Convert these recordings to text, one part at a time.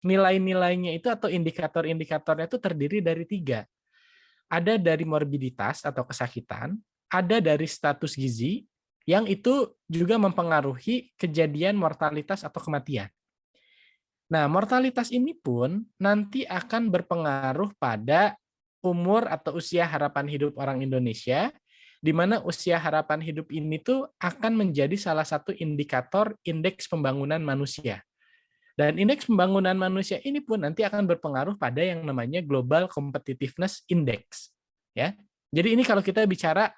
Nilai-nilainya itu atau indikator-indikatornya itu terdiri dari 3. Ada dari morbiditas atau kesakitan, ada dari status gizi, yang itu juga mempengaruhi kejadian mortalitas atau kematian. Nah, mortalitas ini pun nanti akan berpengaruh pada umur atau usia harapan hidup orang Indonesia, di mana usia harapan hidup ini tuh akan menjadi salah satu indikator indeks pembangunan manusia. Dan indeks pembangunan manusia ini pun nanti akan berpengaruh pada yang namanya Global Competitiveness Index. Ya, jadi ini kalau kita bicara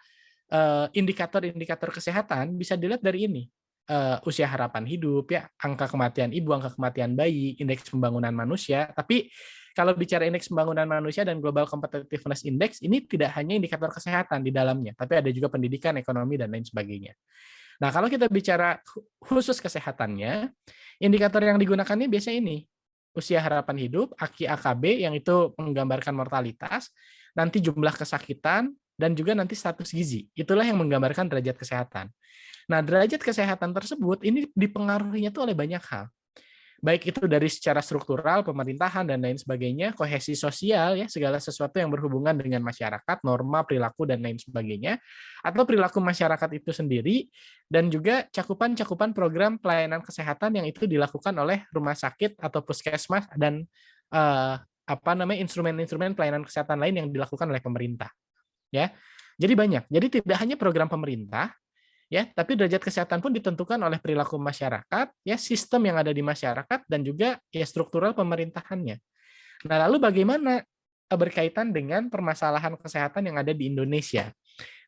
indikator-indikator kesehatan bisa dilihat dari ini. Usia harapan hidup, ya, angka kematian ibu, angka kematian bayi, indeks pembangunan manusia. Tapi kalau bicara indeks pembangunan manusia dan Global Competitiveness Index, ini tidak hanya indikator kesehatan di dalamnya, tapi ada juga pendidikan, ekonomi, dan lain sebagainya. Nah, kalau kita bicara khusus kesehatannya, indikator yang digunakannya biasanya ini. Usia harapan hidup, AKI-AKB, yang itu menggambarkan mortalitas, nanti jumlah kesakitan, dan juga nanti status gizi. Itulah yang menggambarkan derajat kesehatan. Nah, derajat kesehatan tersebut ini dipengaruhinya tuh oleh banyak hal. Baik itu dari secara struktural, pemerintahan, dan lain sebagainya, kohesi sosial, ya, segala sesuatu yang berhubungan dengan masyarakat, norma, perilaku, dan lain sebagainya, atau perilaku masyarakat itu sendiri, dan juga cakupan-cakupan program pelayanan kesehatan yang itu dilakukan oleh rumah sakit atau puskesmas, dan instrumen-instrumen pelayanan kesehatan lain yang dilakukan oleh pemerintah. Ya, jadi banyak. Jadi tidak hanya program pemerintah, ya, tapi derajat kesehatan pun ditentukan oleh perilaku masyarakat, ya, sistem yang ada di masyarakat, dan juga ya struktural pemerintahannya. Nah, lalu bagaimana berkaitan dengan permasalahan kesehatan yang ada di Indonesia?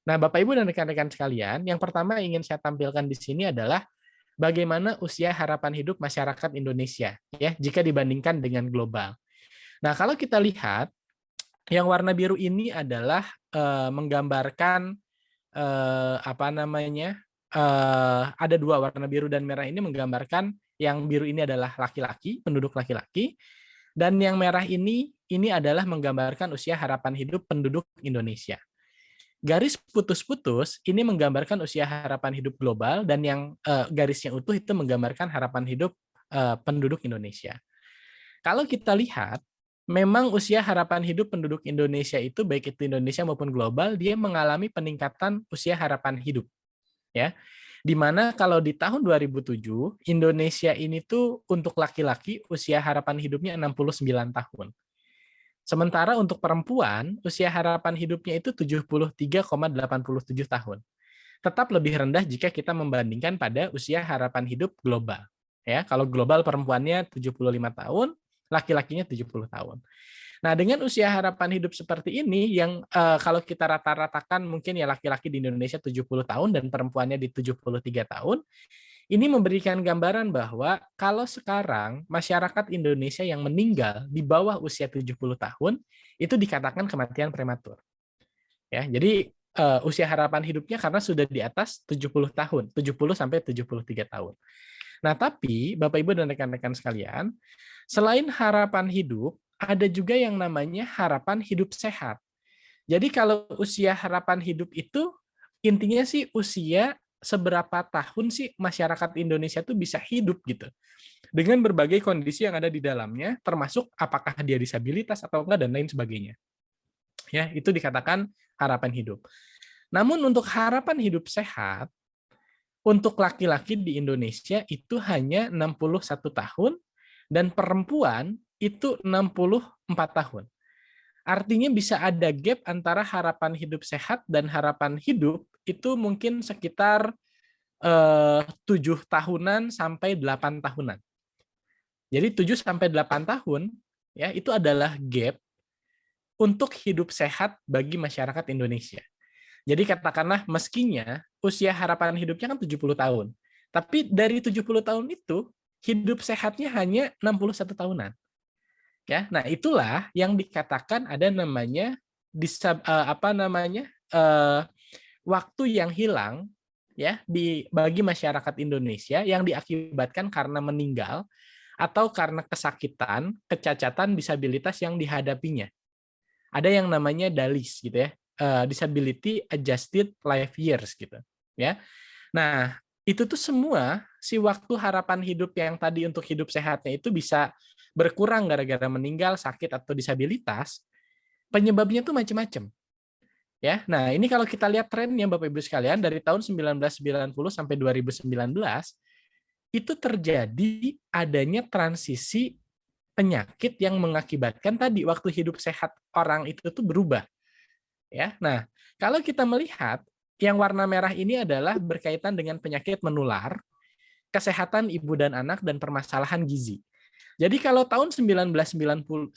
Nah, Bapak Ibu dan rekan-rekan sekalian, yang pertama ingin saya tampilkan di sini adalah bagaimana usia harapan hidup masyarakat Indonesia, ya, jika dibandingkan dengan global. Nah, kalau kita lihat yang warna biru ini adalah menggambarkan ada 2 warna biru dan merah ini menggambarkan yang biru ini adalah laki-laki, penduduk laki-laki, dan yang merah ini adalah menggambarkan usia harapan hidup penduduk Indonesia. Garis putus-putus ini menggambarkan usia harapan hidup global, dan yang garisnya utuh itu menggambarkan harapan hidup penduduk Indonesia. Kalau kita lihat, memang usia harapan hidup penduduk Indonesia itu, baik itu Indonesia maupun global, dia mengalami peningkatan usia harapan hidup. Ya, di mana kalau di tahun 2007, Indonesia ini tuh untuk laki-laki usia harapan hidupnya 69 tahun. Sementara untuk perempuan, usia harapan hidupnya itu 73,87 tahun. Tetap lebih rendah jika kita membandingkan pada usia harapan hidup global. Ya, kalau global perempuannya 75 tahun, laki-lakinya 70 tahun. Nah, dengan usia harapan hidup seperti ini, yang kalau kita rata-ratakan mungkin ya laki-laki di Indonesia 70 tahun dan perempuannya di 73 tahun, ini memberikan gambaran bahwa kalau sekarang masyarakat Indonesia yang meninggal di bawah usia 70 tahun, itu dikatakan kematian prematur. Ya, jadi usia harapan hidupnya karena sudah di atas 70 tahun, 70 sampai 73 tahun. Nah, tapi Bapak Ibu dan rekan-rekan sekalian, selain harapan hidup, ada juga yang namanya harapan hidup sehat. Jadi kalau usia harapan hidup itu intinya sih usia seberapa tahun sih masyarakat Indonesia tuh bisa hidup gitu. Dengan berbagai kondisi yang ada di dalamnya, termasuk apakah dia disabilitas atau enggak dan lain sebagainya. Ya, itu dikatakan harapan hidup. Namun untuk harapan hidup sehat, untuk laki-laki di Indonesia itu hanya 61 tahun, dan perempuan itu 64 tahun. Artinya bisa ada gap antara harapan hidup sehat dan harapan hidup itu mungkin sekitar 7 tahunan sampai 8 tahunan. Jadi 7 sampai 8 tahun, ya, itu adalah gap untuk hidup sehat bagi masyarakat Indonesia. Jadi katakanlah meskinya usia harapan hidupnya kan 70 tahun. Tapi dari 70 tahun itu, hidup sehatnya hanya 61 tahunan. Ya, nah itulah yang dikatakan ada namanya waktu yang hilang, ya, bagi masyarakat Indonesia yang diakibatkan karena meninggal atau karena kesakitan, kecacatan, disabilitas yang dihadapinya. Ada yang namanya DALIS gitu ya. disability adjusted life years gitu, ya. Nah, itu tuh semua si waktu harapan hidup yang tadi untuk hidup sehatnya itu bisa berkurang gara-gara meninggal, sakit atau disabilitas, penyebabnya tuh macam-macam. Ya, nah ini kalau kita lihat trennya Bapak Ibu sekalian dari tahun 1990 sampai 2019 itu terjadi adanya transisi penyakit yang mengakibatkan tadi waktu hidup sehat orang itu tuh berubah. Ya, nah kalau kita melihat yang warna merah ini adalah berkaitan dengan penyakit menular, kesehatan ibu dan anak dan permasalahan gizi. Jadi kalau tahun 1990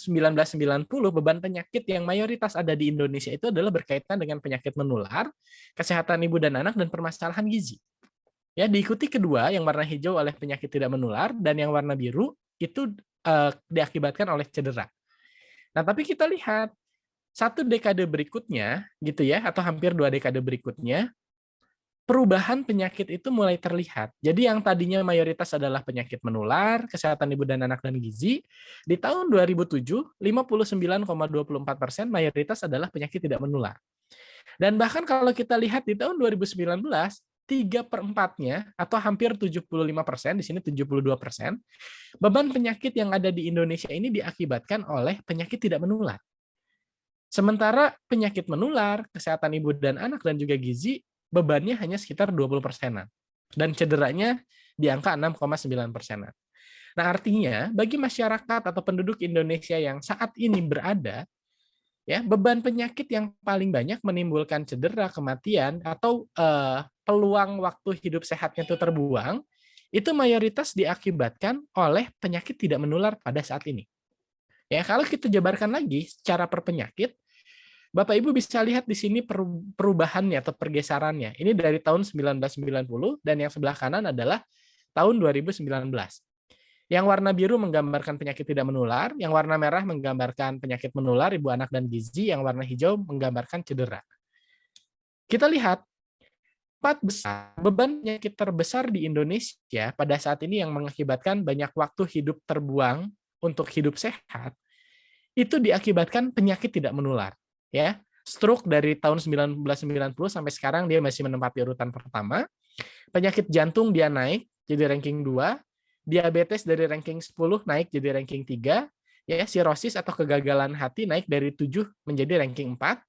beban penyakit yang mayoritas ada di Indonesia itu adalah berkaitan dengan penyakit menular, kesehatan ibu dan anak dan permasalahan gizi. Ya, diikuti kedua yang warna hijau oleh penyakit tidak menular dan yang warna biru itu diakibatkan oleh cedera. Nah, tapi kita lihat satu dekade berikutnya gitu ya atau hampir 2 dekade berikutnya perubahan penyakit itu mulai terlihat. Jadi yang tadinya mayoritas adalah penyakit menular, kesehatan ibu dan anak dan gizi, di tahun 2007, 59,24% mayoritas adalah penyakit tidak menular. Dan bahkan kalau kita lihat di tahun 2019, 3/4-nya atau hampir 75%, di sini 72%, beban penyakit yang ada di Indonesia ini diakibatkan oleh penyakit tidak menular. Sementara penyakit menular, kesehatan ibu dan anak dan juga gizi bebannya hanya sekitar 20%-an. Dan cederanya di angka 6,9%-an. Nah, artinya bagi masyarakat atau penduduk Indonesia yang saat ini berada, ya beban penyakit yang paling banyak menimbulkan cedera, kematian, atau peluang waktu hidup sehatnya itu terbuang, itu mayoritas diakibatkan oleh penyakit tidak menular pada saat ini. Ya, kalau kita jabarkan lagi secara per penyakit, Bapak Ibu bisa lihat di sini perubahannya atau pergeserannya. Ini dari tahun 1990 dan yang sebelah kanan adalah tahun 2019. Yang warna biru menggambarkan penyakit tidak menular, yang warna merah menggambarkan penyakit menular, ibu anak dan gizi, yang warna hijau menggambarkan cedera. Kita lihat 4 besar beban penyakit terbesar di Indonesia pada saat ini yang mengakibatkan banyak waktu hidup terbuang untuk hidup sehat, itu diakibatkan penyakit tidak menular. Ya, stroke dari tahun 1990 sampai sekarang dia masih menempati urutan pertama. Penyakit jantung dia naik jadi ranking 2, diabetes dari ranking 10 naik jadi ranking 3, ya, sirosis atau kegagalan hati naik dari 7 menjadi ranking 4,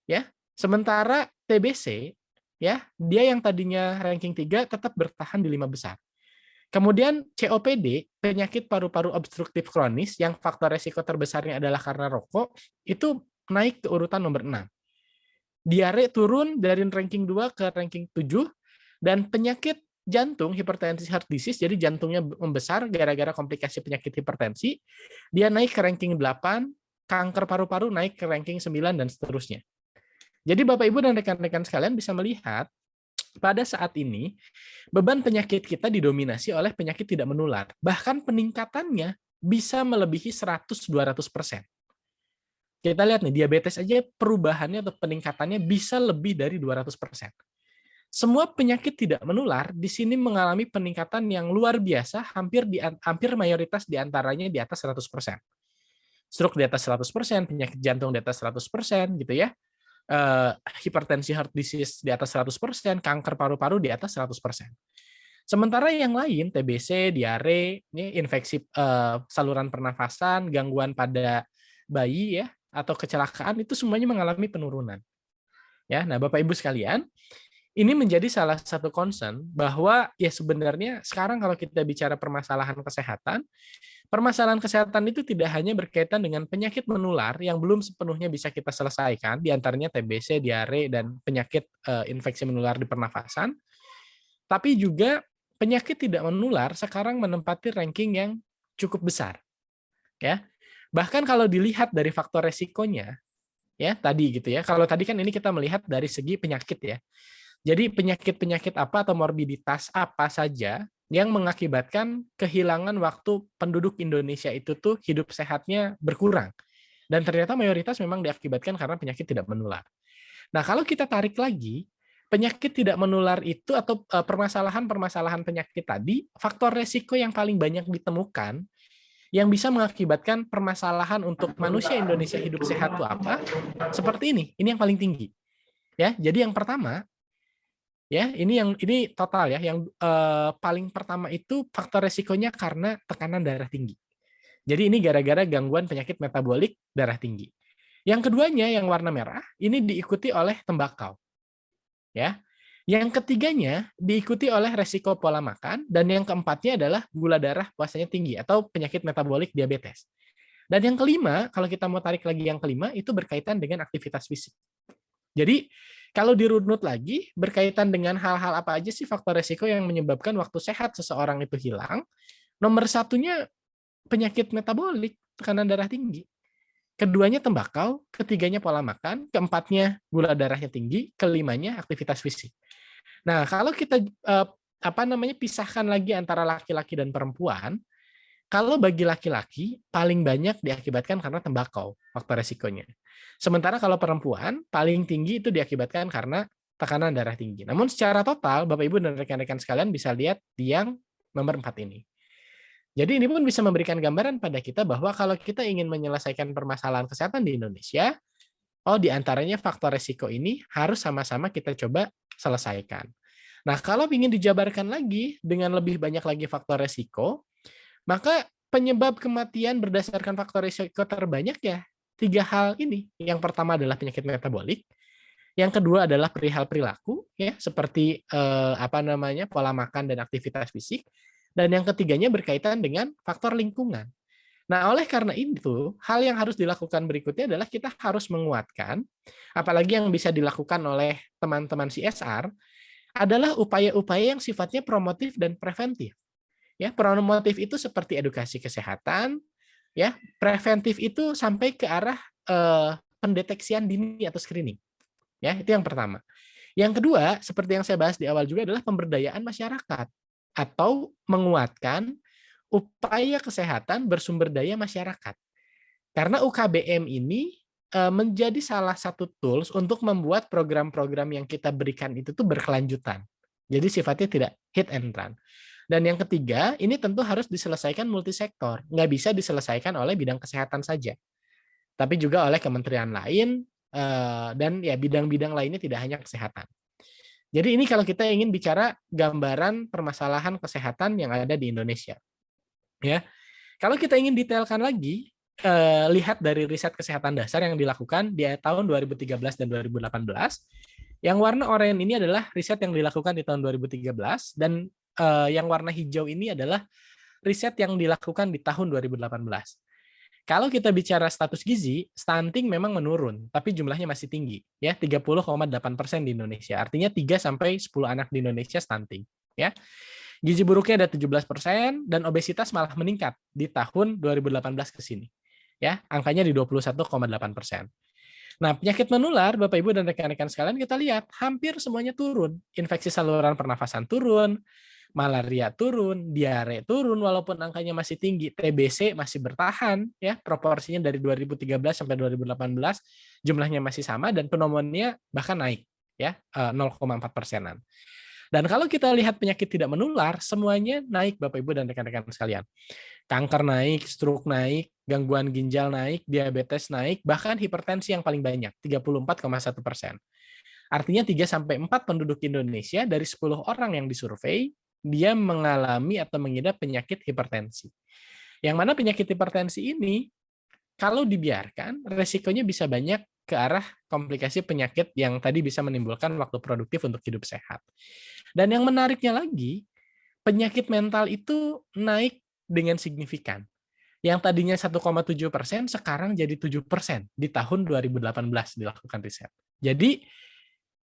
ya. Sementara TBC, ya, dia yang tadinya ranking 3 tetap bertahan di 5 besar. Kemudian COPD, penyakit paru-paru obstruktif kronis yang faktor resiko terbesarnya adalah karena rokok, itu naik ke urutan nomor 6. Diare turun dari ranking 2 ke ranking 7, dan penyakit jantung, hipertensi heart disease, jadi jantungnya membesar gara-gara komplikasi penyakit hipertensi, dia naik ke ranking 8, kanker paru-paru naik ke ranking 9, dan seterusnya. Jadi Bapak Ibu dan rekan-rekan sekalian bisa melihat, pada saat ini, beban penyakit kita didominasi oleh penyakit tidak menular. Bahkan peningkatannya bisa melebihi 100-200%. Kita lihat nih, diabetes aja perubahannya atau peningkatannya bisa lebih dari 200%. Semua penyakit tidak menular di sini mengalami peningkatan yang luar biasa, hampir mayoritas diantaranya di atas 100%. Stroke di atas 100%, penyakit jantung di atas 100%, gitu ya. Hipertensi heart disease di atas 100%, kanker paru-paru di atas 100%. Sementara yang lain, TBC, diare, ini infeksi saluran pernafasan, gangguan pada bayi ya, atau kecelakaan itu semuanya mengalami penurunan. Ya, nah Bapak Ibu sekalian, ini menjadi salah satu concern bahwa ya sebenarnya sekarang kalau kita bicara permasalahan kesehatan itu tidak hanya berkaitan dengan penyakit menular yang belum sepenuhnya bisa kita selesaikan, diantaranya TBC, diare, dan penyakit infeksi menular di pernafasan, tapi juga penyakit tidak menular sekarang menempati ranking yang cukup besar. Ya. Bahkan kalau dilihat dari faktor resikonya, ya tadi gitu ya. Kalau tadi kan ini kita melihat dari segi penyakit ya. Jadi penyakit-penyakit apa atau morbiditas apa saja yang mengakibatkan kehilangan waktu penduduk Indonesia itu tuh hidup sehatnya berkurang. Dan ternyata mayoritas memang diakibatkan karena penyakit tidak menular. Nah, kalau kita tarik lagi, penyakit tidak menular itu atau permasalahan-permasalahan penyakit tadi, faktor resiko yang paling banyak ditemukan yang bisa mengakibatkan permasalahan untuk manusia Indonesia hidup sehat itu apa? Seperti ini yang paling tinggi. Ya, jadi yang pertama, ya ini total ya, yang paling pertama itu faktor resikonya karena tekanan darah tinggi. Jadi ini gara-gara gangguan penyakit metabolik darah tinggi. Yang keduanya yang warna merah ini diikuti oleh tembakau. Ya. Yang ketiganya diikuti oleh resiko pola makan, dan yang keempatnya adalah gula darah puasanya tinggi atau penyakit metabolik diabetes. Dan yang kelima, kalau kita mau tarik lagi yang kelima, itu berkaitan dengan aktivitas fisik. Jadi, kalau dirunut lagi, berkaitan dengan hal-hal apa aja sih faktor resiko yang menyebabkan waktu sehat seseorang itu hilang, nomor satunya penyakit metabolik, tekanan darah tinggi. Keduanya tembakau, ketiganya pola makan, keempatnya gula darahnya tinggi, kelimanya aktivitas fisik. Nah, kalau kita pisahkan lagi antara laki-laki dan perempuan, kalau bagi laki-laki paling banyak diakibatkan karena tembakau faktor resikonya. Sementara kalau perempuan paling tinggi itu diakibatkan karena tekanan darah tinggi. Namun secara total, Bapak Ibu dan rekan-rekan sekalian bisa lihat di yang nomor 4 ini. Jadi ini pun bisa memberikan gambaran pada kita bahwa kalau kita ingin menyelesaikan permasalahan kesehatan di Indonesia, di antaranya faktor resiko ini harus sama-sama kita coba selesaikan. Nah, kalau ingin dijabarkan lagi dengan lebih banyak lagi faktor resiko, maka penyebab kematian berdasarkan faktor resiko terbanyak ya 3 hal ini. Yang pertama adalah penyakit metabolik, yang kedua adalah perihal perilaku ya, seperti pola makan dan aktivitas fisik. Dan yang ketiganya berkaitan dengan faktor lingkungan. Nah, oleh karena itu, hal yang harus dilakukan berikutnya adalah kita harus menguatkan, apalagi yang bisa dilakukan oleh teman-teman CSR, adalah upaya-upaya yang sifatnya promotif dan preventif. Ya, promotif itu seperti edukasi kesehatan, ya, preventif itu sampai ke arah pendeteksian dini atau screening. Ya, itu yang pertama. Yang kedua, seperti yang saya bahas di awal juga adalah pemberdayaan masyarakat atau menguatkan upaya kesehatan bersumber daya masyarakat. Karena UKBM ini menjadi salah satu tools untuk membuat program-program yang kita berikan itu tuh berkelanjutan. Jadi sifatnya tidak hit and run. Dan yang ketiga, ini tentu harus diselesaikan multisektor. Nggak bisa diselesaikan oleh bidang kesehatan saja. Tapi juga oleh kementerian lain, dan ya bidang-bidang lainnya tidak hanya kesehatan. Jadi ini kalau kita ingin bicara gambaran permasalahan kesehatan yang ada di Indonesia. Ya, kalau kita ingin detailkan lagi, lihat dari riset kesehatan dasar yang dilakukan di tahun 2013 dan 2018. Yang warna oranye ini adalah riset yang dilakukan di tahun 2013, dan yang warna hijau ini adalah riset yang dilakukan di tahun 2018. Kalau kita bicara status gizi, stunting memang menurun, tapi jumlahnya masih tinggi, ya 30,8% di Indonesia. Artinya 3 sampai 10 anak di Indonesia stunting, ya. Gizi buruknya ada 17% dan obesitas malah meningkat di tahun 2018 ke sini. Ya, angkanya di 21,8%. Nah, penyakit menular, Bapak Ibu dan rekan-rekan sekalian, kita lihat hampir semuanya turun. Infeksi saluran pernafasan turun, malaria turun, diare turun walaupun angkanya masih tinggi, TBC masih bertahan ya, proporsinya dari 2013 sampai 2018 jumlahnya masih sama, dan pneumonia bahkan naik ya 0,4%-an. Dan kalau kita lihat penyakit tidak menular, semuanya naik Bapak Ibu dan rekan-rekan sekalian. Kanker naik, stroke naik, gangguan ginjal naik, diabetes naik, bahkan hipertensi yang paling banyak 34,1%. Artinya 3-4 penduduk Indonesia dari 10 orang yang disurvei dia mengalami atau mengidap penyakit hipertensi. Yang mana penyakit hipertensi ini, kalau dibiarkan, resikonya bisa banyak ke arah komplikasi penyakit yang tadi bisa menimbulkan waktu produktif untuk hidup sehat. Dan yang menariknya lagi, penyakit mental itu naik dengan signifikan. Yang tadinya 1,7% sekarang jadi 7% di tahun 2018 dilakukan riset. Jadi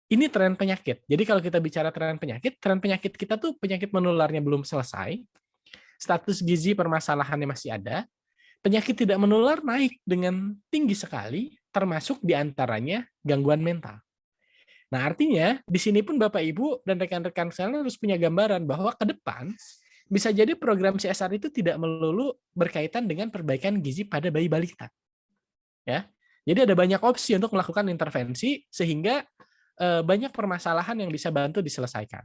ini tren penyakit. Jadi kalau kita bicara tren penyakit kita tuh penyakit menularnya belum selesai, status gizi permasalahannya masih ada, penyakit tidak menular naik dengan tinggi sekali, termasuk diantaranya gangguan mental. Nah, artinya di sini pun Bapak Ibu dan rekan-rekan sekalian harus punya gambaran bahwa ke depan bisa jadi program CSR itu tidak melulu berkaitan dengan perbaikan gizi pada bayi balita. Ya. Jadi ada banyak opsi untuk melakukan intervensi sehingga banyak permasalahan yang bisa bantu diselesaikan.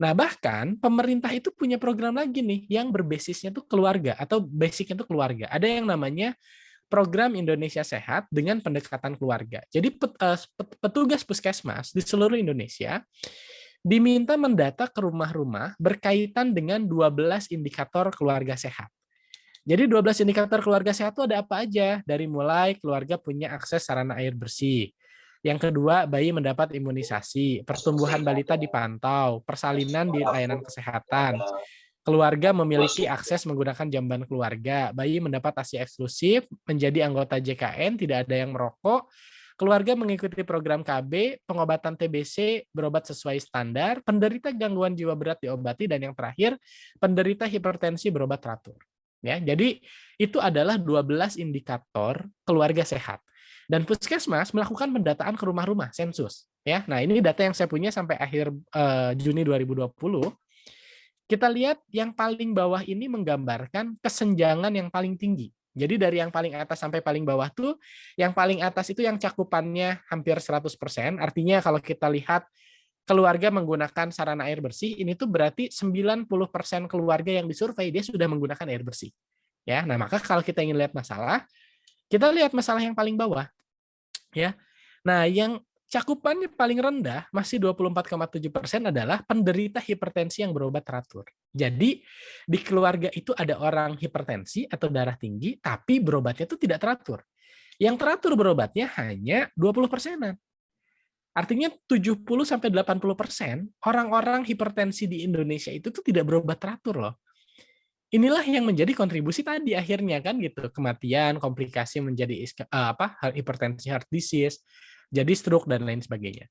Nah, bahkan pemerintah itu punya program lagi nih yang berbasisnya tuh keluarga atau basicnya tuh keluarga. Ada yang namanya Program Indonesia Sehat dengan pendekatan keluarga. Jadi petugas puskesmas di seluruh Indonesia diminta mendata ke rumah-rumah berkaitan dengan 12 indikator keluarga sehat. Jadi 12 indikator keluarga sehat itu ada apa aja? Dari mulai keluarga punya akses sarana air bersih. Yang kedua, bayi mendapat imunisasi, pertumbuhan balita dipantau, persalinan di layanan kesehatan, keluarga memiliki akses menggunakan jamban keluarga, bayi mendapat ASI eksklusif, menjadi anggota JKN, tidak ada yang merokok, keluarga mengikuti program KB, pengobatan TBC berobat sesuai standar, penderita gangguan jiwa berat diobati, dan yang terakhir, penderita hipertensi berobat teratur. Ya, jadi itu adalah 12 indikator keluarga sehat. Dan Puskesmas melakukan pendataan ke rumah-rumah, sensus. Ya, nah ini data yang saya punya sampai akhir Juni 2020. Kita lihat yang paling bawah ini menggambarkan kesenjangan yang paling tinggi. Jadi dari yang paling atas sampai paling bawah tuh, yang paling atas itu yang cakupannya hampir 100%, artinya kalau kita lihat keluarga menggunakan sarana air bersih, ini tuh berarti 90% keluarga yang disurvei dia sudah menggunakan air bersih. Ya, nah maka kalau kita ingin lihat masalah, kita lihat masalah yang paling bawah. Ya, nah yang cakupannya paling rendah masih 24,7% adalah penderita hipertensi yang berobat teratur. Jadi di keluarga itu ada orang hipertensi atau darah tinggi, tapi berobatnya itu tidak teratur. Yang teratur berobatnya hanya 20%-an. Artinya 70-80% orang-orang hipertensi di Indonesia itu tuh tidak berobat teratur loh. Inilah yang menjadi kontribusi tadi akhirnya kan gitu, kematian, komplikasi menjadi hipertensi heart disease, jadi stroke dan lain sebagainya.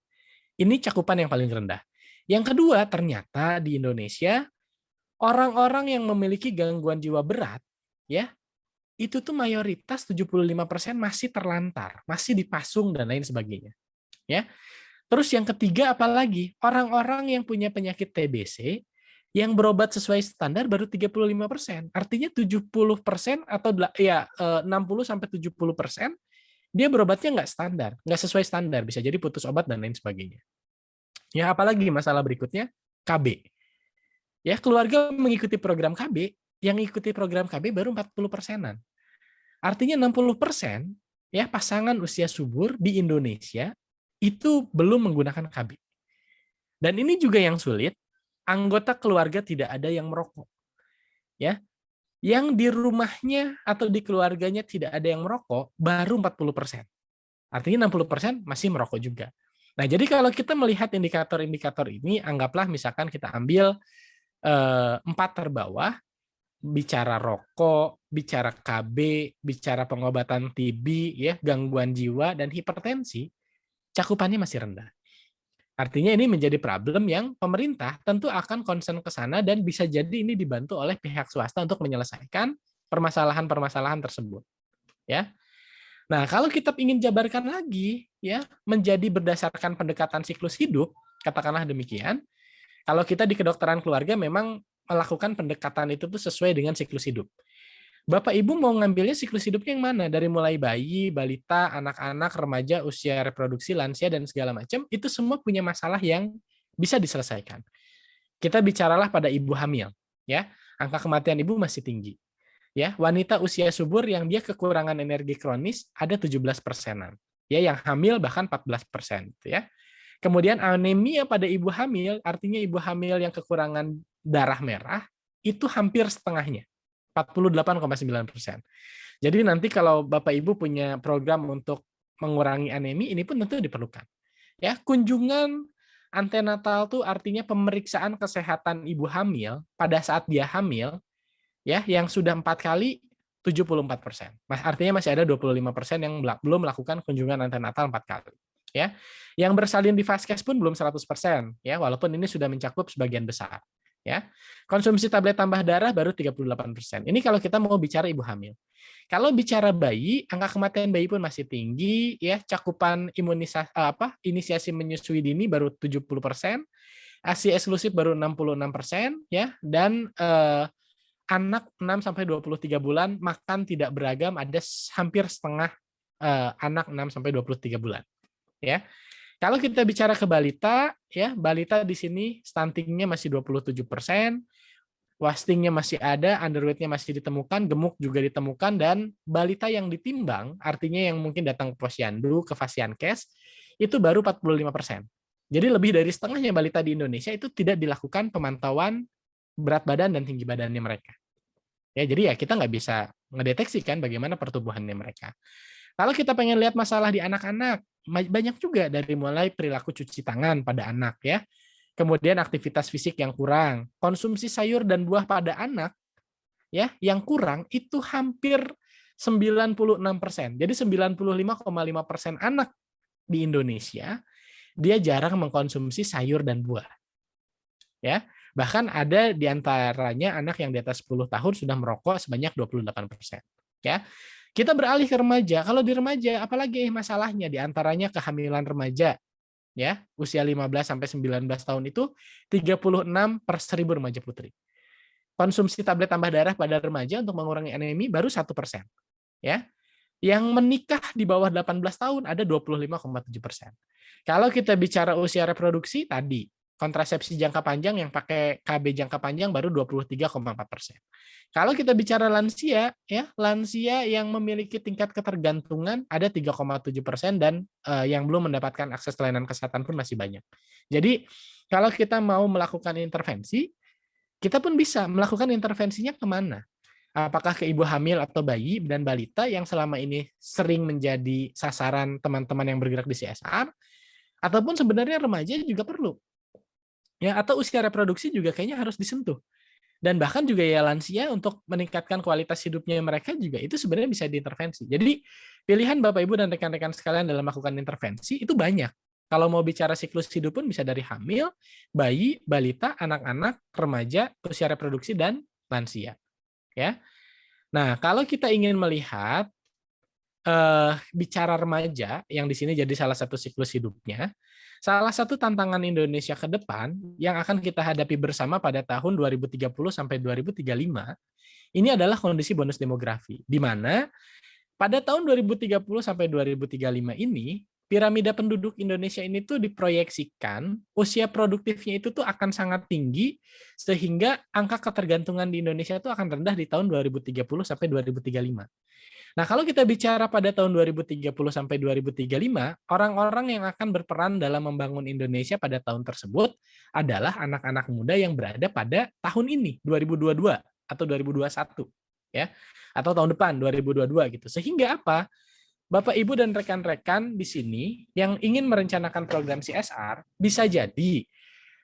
Ini cakupan yang paling rendah. Yang kedua, ternyata di Indonesia orang-orang yang memiliki gangguan jiwa berat ya, itu tuh mayoritas 75% masih terlantar, masih dipasung dan lain sebagainya. Ya. Terus yang ketiga apalagi? Orang-orang yang punya penyakit TBC yang berobat sesuai standar baru 35%. Artinya 70% atau 60-70% dia berobatnya nggak standar, nggak sesuai standar, bisa jadi putus obat dan lain sebagainya. Ya, apalagi masalah berikutnya, KB. Ya, keluarga mengikuti program KB, yang ikuti program KB baru 40%-an. Artinya 60% ya pasangan usia subur di Indonesia itu belum menggunakan KB. Dan ini juga yang sulit, anggota keluarga tidak ada yang merokok. Ya, yang di rumahnya atau di keluarganya tidak ada yang merokok baru 40%. Artinya 60% masih merokok juga. Nah, jadi kalau kita melihat indikator-indikator ini, anggaplah misalkan kita ambil 4 terbawah, bicara rokok, bicara KB, bicara pengobatan TB, ya, gangguan jiwa dan hipertensi, cakupannya masih rendah. Artinya ini menjadi problem yang pemerintah tentu akan concern ke sana dan bisa jadi ini dibantu oleh pihak swasta untuk menyelesaikan permasalahan-permasalahan tersebut. Ya. Nah, kalau kita ingin jabarkan lagi, ya, menjadi berdasarkan pendekatan siklus hidup, katakanlah demikian, kalau kita di kedokteran keluarga memang melakukan pendekatan itu tuh sesuai dengan siklus hidup. Bapak Ibu mau ngambilnya siklus hidupnya yang mana? Dari mulai bayi, balita, anak-anak, remaja, usia reproduksi, lansia, dan segala macam, itu semua punya masalah yang bisa diselesaikan. Kita bicaralah pada ibu hamil, ya. Angka kematian ibu masih tinggi. Ya, wanita usia subur yang dia kekurangan energi kronis ada 17%-an. Ya, yang hamil bahkan 14%, ya. Kemudian anemia pada ibu hamil, artinya ibu hamil yang kekurangan darah merah, itu hampir setengahnya. 48,9%. Jadi nanti kalau Bapak Ibu punya program untuk mengurangi anemi, ini pun tentu diperlukan. Ya, kunjungan antenatal itu artinya pemeriksaan kesehatan ibu hamil pada saat dia hamil, ya, yang sudah 4 kali 74%. Artinya masih ada 25% yang belum melakukan kunjungan antenatal 4 kali. Ya, yang bersalin di vaskes pun belum 100%, ya, walaupun ini sudah mencakup sebagian besar. Ya, konsumsi tablet tambah darah baru 38%. Ini kalau kita mau bicara ibu hamil. Kalau bicara bayi, angka kematian bayi pun masih tinggi, ya, cakupan inisiasi menyusui dini baru 70%, ASI eksklusif baru 66%, ya, dan anak 6 sampai 23 bulan makan tidak beragam ada hampir setengah anak 6 sampai 23 bulan, ya. Kalau kita bicara ke balita, ya balita di sini stuntingnya masih 27%, wastingnya masih ada, underweight-nya masih ditemukan, gemuk juga ditemukan, dan balita yang ditimbang, artinya yang mungkin datang ke posyandu, ke Fasiankes, itu baru 45%. Jadi lebih dari setengahnya balita di Indonesia itu tidak dilakukan pemantauan berat badan dan tinggi badannya mereka. Ya, jadi ya kita nggak bisa ngedeteksi kan bagaimana pertumbuhannya mereka. Kalau kita pengen lihat masalah di anak-anak, banyak juga dari mulai perilaku cuci tangan pada anak ya. Kemudian aktivitas fisik yang kurang, konsumsi sayur dan buah pada anak ya yang kurang itu hampir 96%. Jadi 95,5% anak di Indonesia dia jarang mengkonsumsi sayur dan buah. Ya. Bahkan ada di antaranya anak yang di atas 10 tahun sudah merokok sebanyak 28%. Ya. Kita beralih ke remaja. Kalau di remaja, apalagi masalahnya? Di antaranya kehamilan remaja. Ya, usia 15 sampai 19 tahun itu 36 per 1000 remaja putri. Konsumsi tablet tambah darah pada remaja untuk mengurangi anemi baru 1%. Ya. Yang menikah di bawah 18 tahun ada 25,7%. Kalau kita bicara usia reproduksi tadi, kontrasepsi jangka panjang yang pakai KB jangka panjang baru 23,4%. Kalau kita bicara lansia, ya lansia yang memiliki tingkat ketergantungan ada 3,7% dan yang belum mendapatkan akses layanan kesehatan pun masih banyak. Jadi kalau kita mau melakukan intervensi, kita pun bisa melakukan intervensinya kemana? Apakah ke ibu hamil atau bayi dan balita yang selama ini sering menjadi sasaran teman-teman yang bergerak di CSR, ataupun sebenarnya remaja juga perlu. Ya, atau usia reproduksi juga kayaknya harus disentuh. Dan bahkan juga ya lansia untuk meningkatkan kualitas hidupnya mereka juga itu sebenarnya bisa diintervensi. Jadi pilihan Bapak Ibu dan rekan-rekan sekalian dalam melakukan intervensi itu banyak. Kalau mau bicara siklus hidup pun bisa dari hamil, bayi, balita, anak-anak, remaja, usia reproduksi, dan lansia. Ya. Nah, kalau kita ingin melihat bicara remaja yang di sini jadi salah satu siklus hidupnya, salah satu tantangan Indonesia ke depan yang akan kita hadapi bersama pada tahun 2030 sampai 2035 ini adalah kondisi bonus demografi, di mana pada tahun 2030 sampai 2035 ini piramida penduduk Indonesia ini tuh diproyeksikan usia produktifnya itu tuh akan sangat tinggi sehingga angka ketergantungan di Indonesia itu akan rendah di tahun 2030 sampai 2035. Nah, kalau kita bicara pada tahun 2030 sampai 2035, orang-orang yang akan berperan dalam membangun Indonesia pada tahun tersebut adalah anak-anak muda yang berada pada tahun ini, 2022 atau 2021, ya. Atau tahun depan 2022 gitu. Sehingga apa? Bapak, Ibu dan rekan-rekan di sini yang ingin merencanakan program CSR bisa jadi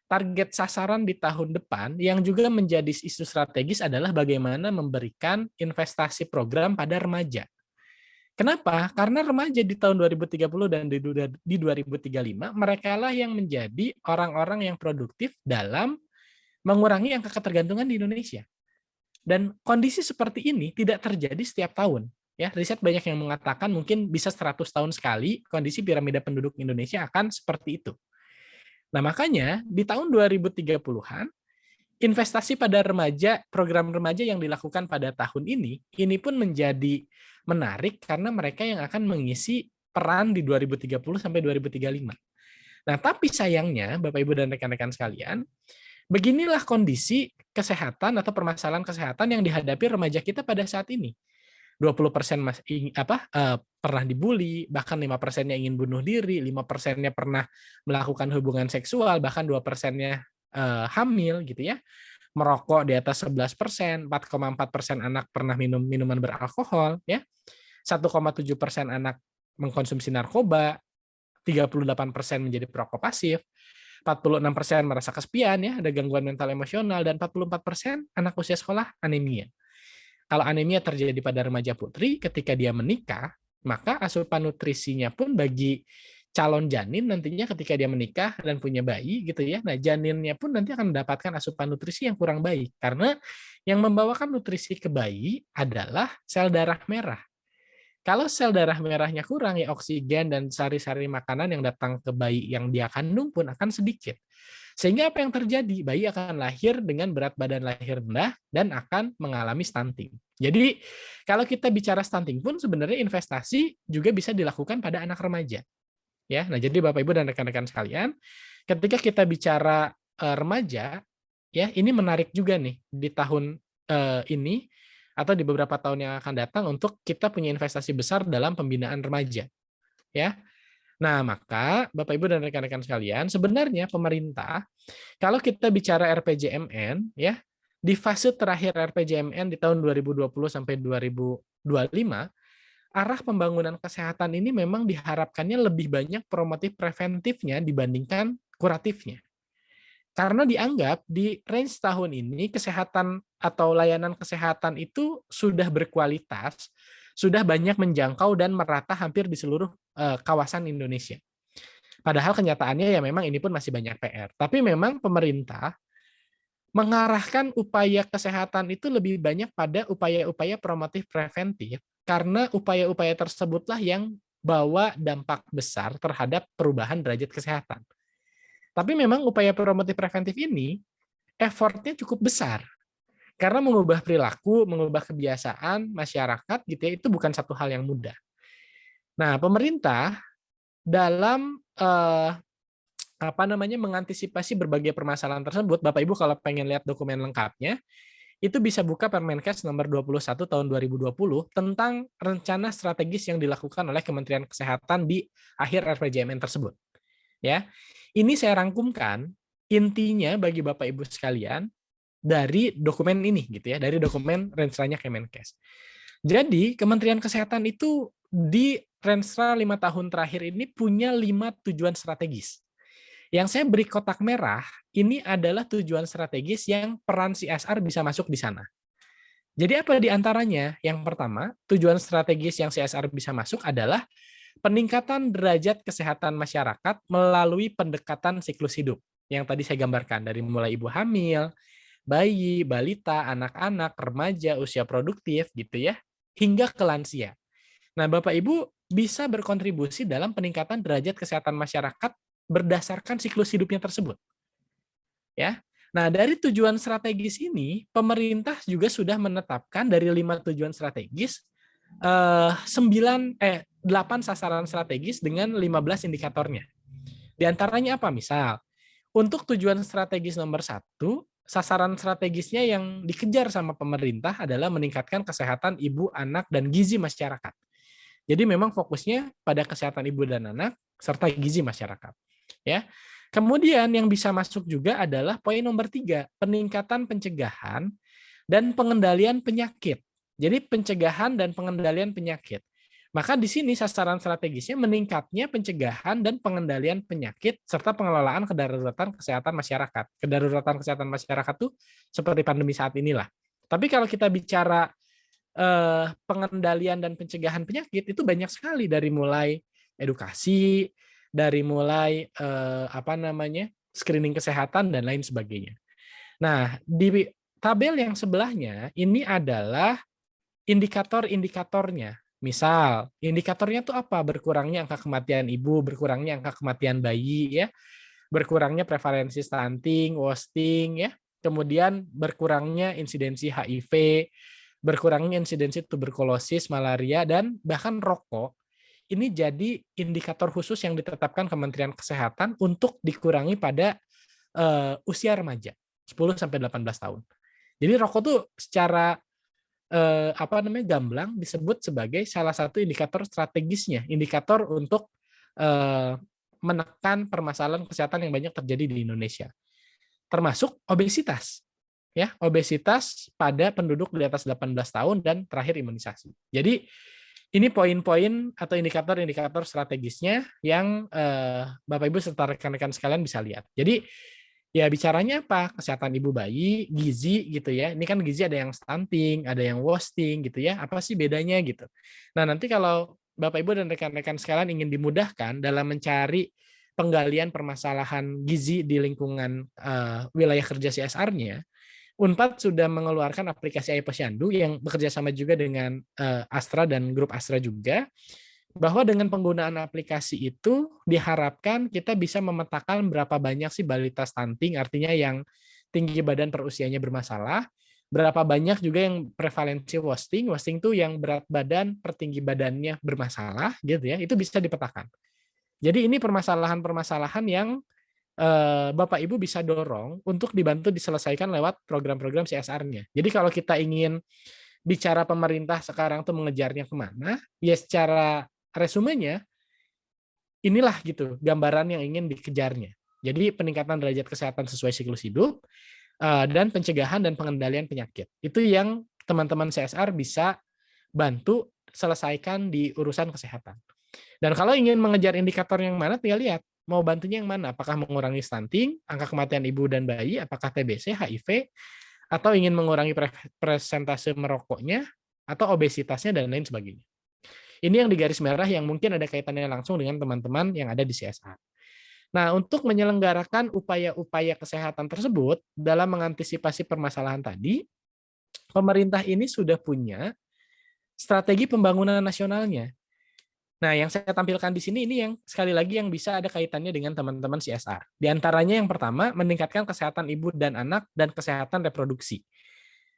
target sasaran di tahun depan yang juga menjadi isu strategis adalah bagaimana memberikan investasi program pada remaja. Kenapa? Karena remaja di tahun 2030 dan di 2035, mereka lah yang menjadi orang-orang yang produktif dalam mengurangi angka ketergantungan di Indonesia. Dan kondisi seperti ini tidak terjadi setiap tahun. Ya, riset banyak yang mengatakan mungkin bisa 100 tahun sekali kondisi piramida penduduk Indonesia akan seperti itu. Nah, makanya di tahun 2030-an, investasi pada remaja, program remaja yang dilakukan pada tahun ini pun menjadi menarik karena mereka yang akan mengisi peran di 2030 sampai 2035. Nah, tapi sayangnya, Bapak, Ibu, dan rekan-rekan sekalian, beginilah kondisi kesehatan atau permasalahan kesehatan yang dihadapi remaja kita pada saat ini. 20% pernah dibully, bahkan 5%-nya ingin bunuh diri, 5%-nya pernah melakukan hubungan seksual, bahkan 2%-nya hamil gitu ya. Merokok di atas 11%, 4,4% anak pernah minum minuman beralkohol ya. 1,7% anak mengkonsumsi narkoba, 38% menjadi perokok pasif, 46% merasa kesepian ya, ada gangguan mental emosional, dan 44% anak usia sekolah anemia. Kalau anemia terjadi pada remaja putri, ketika dia menikah, maka asupan nutrisinya pun bagi calon janin nantinya ketika dia menikah dan punya bayi gitu ya. Nah, janinnya pun nanti akan mendapatkan asupan nutrisi yang kurang baik karena yang membawakan nutrisi ke bayi adalah sel darah merah. Kalau sel darah merahnya kurang ya oksigen dan sari-sari makanan yang datang ke bayi yang dia kandung pun akan sedikit. Sehingga apa yang terjadi? Bayi akan lahir dengan berat badan lahir rendah dan akan mengalami stunting. Jadi, kalau kita bicara stunting pun sebenarnya investasi juga bisa dilakukan pada anak remaja. ya. Nah, jadi Bapak Ibu dan rekan-rekan sekalian, ketika kita bicara remaja, ya ini menarik juga nih di tahun ini atau di beberapa tahun yang akan datang untuk kita punya investasi besar dalam pembinaan remaja, ya. Nah, maka Bapak Ibu dan rekan-rekan sekalian, sebenarnya pemerintah kalau kita bicara RPJMN ya, di fase terakhir RPJMN di tahun 2020 sampai 2025, arah pembangunan kesehatan ini memang diharapkannya lebih banyak promotif preventifnya dibandingkan kuratifnya. Karena dianggap di range tahun ini kesehatan atau layanan kesehatan itu sudah berkualitas, sudah banyak menjangkau dan merata hampir di seluruh kawasan Indonesia. Padahal kenyataannya ya memang ini pun masih banyak PR. Tapi memang pemerintah mengarahkan upaya kesehatan itu lebih banyak pada upaya-upaya promotif preventif, karena upaya-upaya tersebutlah yang bawa dampak besar terhadap perubahan derajat kesehatan. Tapi memang upaya promotif preventif ini effortnya cukup besar. Karena mengubah perilaku, mengubah kebiasaan masyarakat gitu ya, itu bukan satu hal yang mudah. Nah, pemerintah dalam mengantisipasi berbagai permasalahan tersebut, Bapak Ibu kalau pengen lihat dokumen lengkapnya, itu bisa buka Permenkes nomor 21 tahun 2020 tentang rencana strategis yang dilakukan oleh Kementerian Kesehatan di akhir RPJMN tersebut. Ya, ini saya rangkumkan intinya bagi Bapak Ibu sekalian dari dokumen ini gitu ya, dari dokumen Rensranya Kemenkes. Jadi Kementerian Kesehatan itu di Rensra 5 tahun terakhir ini punya 5 tujuan strategis. Yang saya beri kotak merah, ini adalah tujuan strategis yang peran CSR bisa masuk di sana. Jadi apa di antaranya? Yang pertama, tujuan strategis yang CSR bisa masuk adalah peningkatan derajat kesehatan masyarakat melalui pendekatan siklus hidup. Yang tadi saya gambarkan, dari mulai ibu hamil, bayi, balita, anak-anak, remaja, usia produktif, gitu ya, hingga ke lansia. Nah, Bapak Ibu bisa berkontribusi dalam peningkatan derajat kesehatan masyarakat berdasarkan siklus hidupnya tersebut. Ya. Nah, dari tujuan strategis ini, pemerintah juga sudah menetapkan dari 5 tujuan strategis 8 sasaran strategis dengan 15 indikatornya. Di antaranya apa? Misal, untuk tujuan strategis nomor 1, sasaran strategisnya yang dikejar sama pemerintah adalah meningkatkan kesehatan ibu, anak, dan gizi masyarakat. Jadi memang fokusnya pada kesehatan ibu dan anak serta gizi masyarakat. Ya. Kemudian yang bisa masuk juga adalah poin nomor 3, peningkatan pencegahan dan pengendalian penyakit. Jadi pencegahan dan pengendalian penyakit. Maka di sini sasaran strategisnya meningkatnya pencegahan dan pengendalian penyakit serta pengelolaan kedaruratan kesehatan masyarakat. Kedaruratan kesehatan masyarakat tuh seperti pandemi saat inilah. Tapi kalau kita bicara pengendalian dan pencegahan penyakit itu banyak sekali, dari mulai edukasi, dari mulai screening kesehatan dan lain sebagainya. Nah, di tabel yang sebelahnya ini adalah indikator-indikatornya. Misal, indikatornya itu apa? Berkurangnya angka kematian ibu, berkurangnya angka kematian bayi, ya, berkurangnya prevalensi stunting, wasting, ya, kemudian berkurangnya insidensi HIV, berkurangnya insidensi tuberkulosis, malaria, dan bahkan rokok. Ini jadi indikator khusus yang ditetapkan Kementerian Kesehatan untuk dikurangi pada usia remaja, 10-18 tahun. Jadi rokok tuh secara gamblang disebut sebagai salah satu indikator strategisnya, indikator untuk menekan permasalahan kesehatan yang banyak terjadi di Indonesia, termasuk obesitas. Ya, obesitas pada penduduk di atas 18 tahun dan terakhir imunisasi. Jadi ini poin-poin atau indikator-indikator strategisnya yang Bapak Ibu serta rekan-rekan sekalian bisa lihat. Jadi ya bicaranya apa? Kesehatan ibu bayi, gizi gitu ya. Ini kan gizi ada yang stunting, ada yang wasting gitu ya. Apa sih bedanya gitu. Nah, nanti kalau Bapak Ibu dan rekan-rekan sekalian ingin dimudahkan dalam mencari penggalian permasalahan gizi di lingkungan wilayah kerja CSR-nya, Unpad sudah mengeluarkan aplikasi iPosyandu yang bekerja sama juga dengan Astra dan grup Astra juga, bahwa dengan penggunaan aplikasi itu diharapkan kita bisa memetakan berapa banyak sih balita stunting, artinya yang tinggi badan per usianya bermasalah, berapa banyak juga yang prevalensi wasting, wasting tuh yang berat badan per tinggi badannya bermasalah gitu ya, itu bisa dipetakan. Jadi ini permasalahan-permasalahan yang Bapak Ibu bisa dorong untuk dibantu diselesaikan lewat program-program CSR-nya. Jadi kalau kita ingin bicara pemerintah sekarang tuh mengejarnya kemana, ya secara resumenya inilah gitu gambaran yang ingin dikejarnya. Jadi peningkatan derajat kesehatan sesuai siklus hidup dan pencegahan dan pengendalian penyakit. Itu yang teman-teman CSR bisa bantu selesaikan di urusan kesehatan. Dan kalau ingin mengejar indikator yang mana, tinggal lihat mau bantunya yang mana. Apakah mengurangi stunting, angka kematian ibu dan bayi, apakah TBC, HIV, atau ingin mengurangi presentase merokoknya, atau obesitasnya, dan lain sebagainya. Ini yang di garis merah yang mungkin ada kaitannya langsung dengan teman-teman yang ada di CSR. Nah, untuk menyelenggarakan upaya-upaya kesehatan tersebut dalam mengantisipasi permasalahan tadi, pemerintah ini sudah punya strategi pembangunan nasionalnya. Nah, yang saya tampilkan di sini ini yang sekali lagi yang bisa ada kaitannya dengan teman-teman CSR. Di antaranya yang pertama, meningkatkan kesehatan ibu dan anak dan kesehatan reproduksi.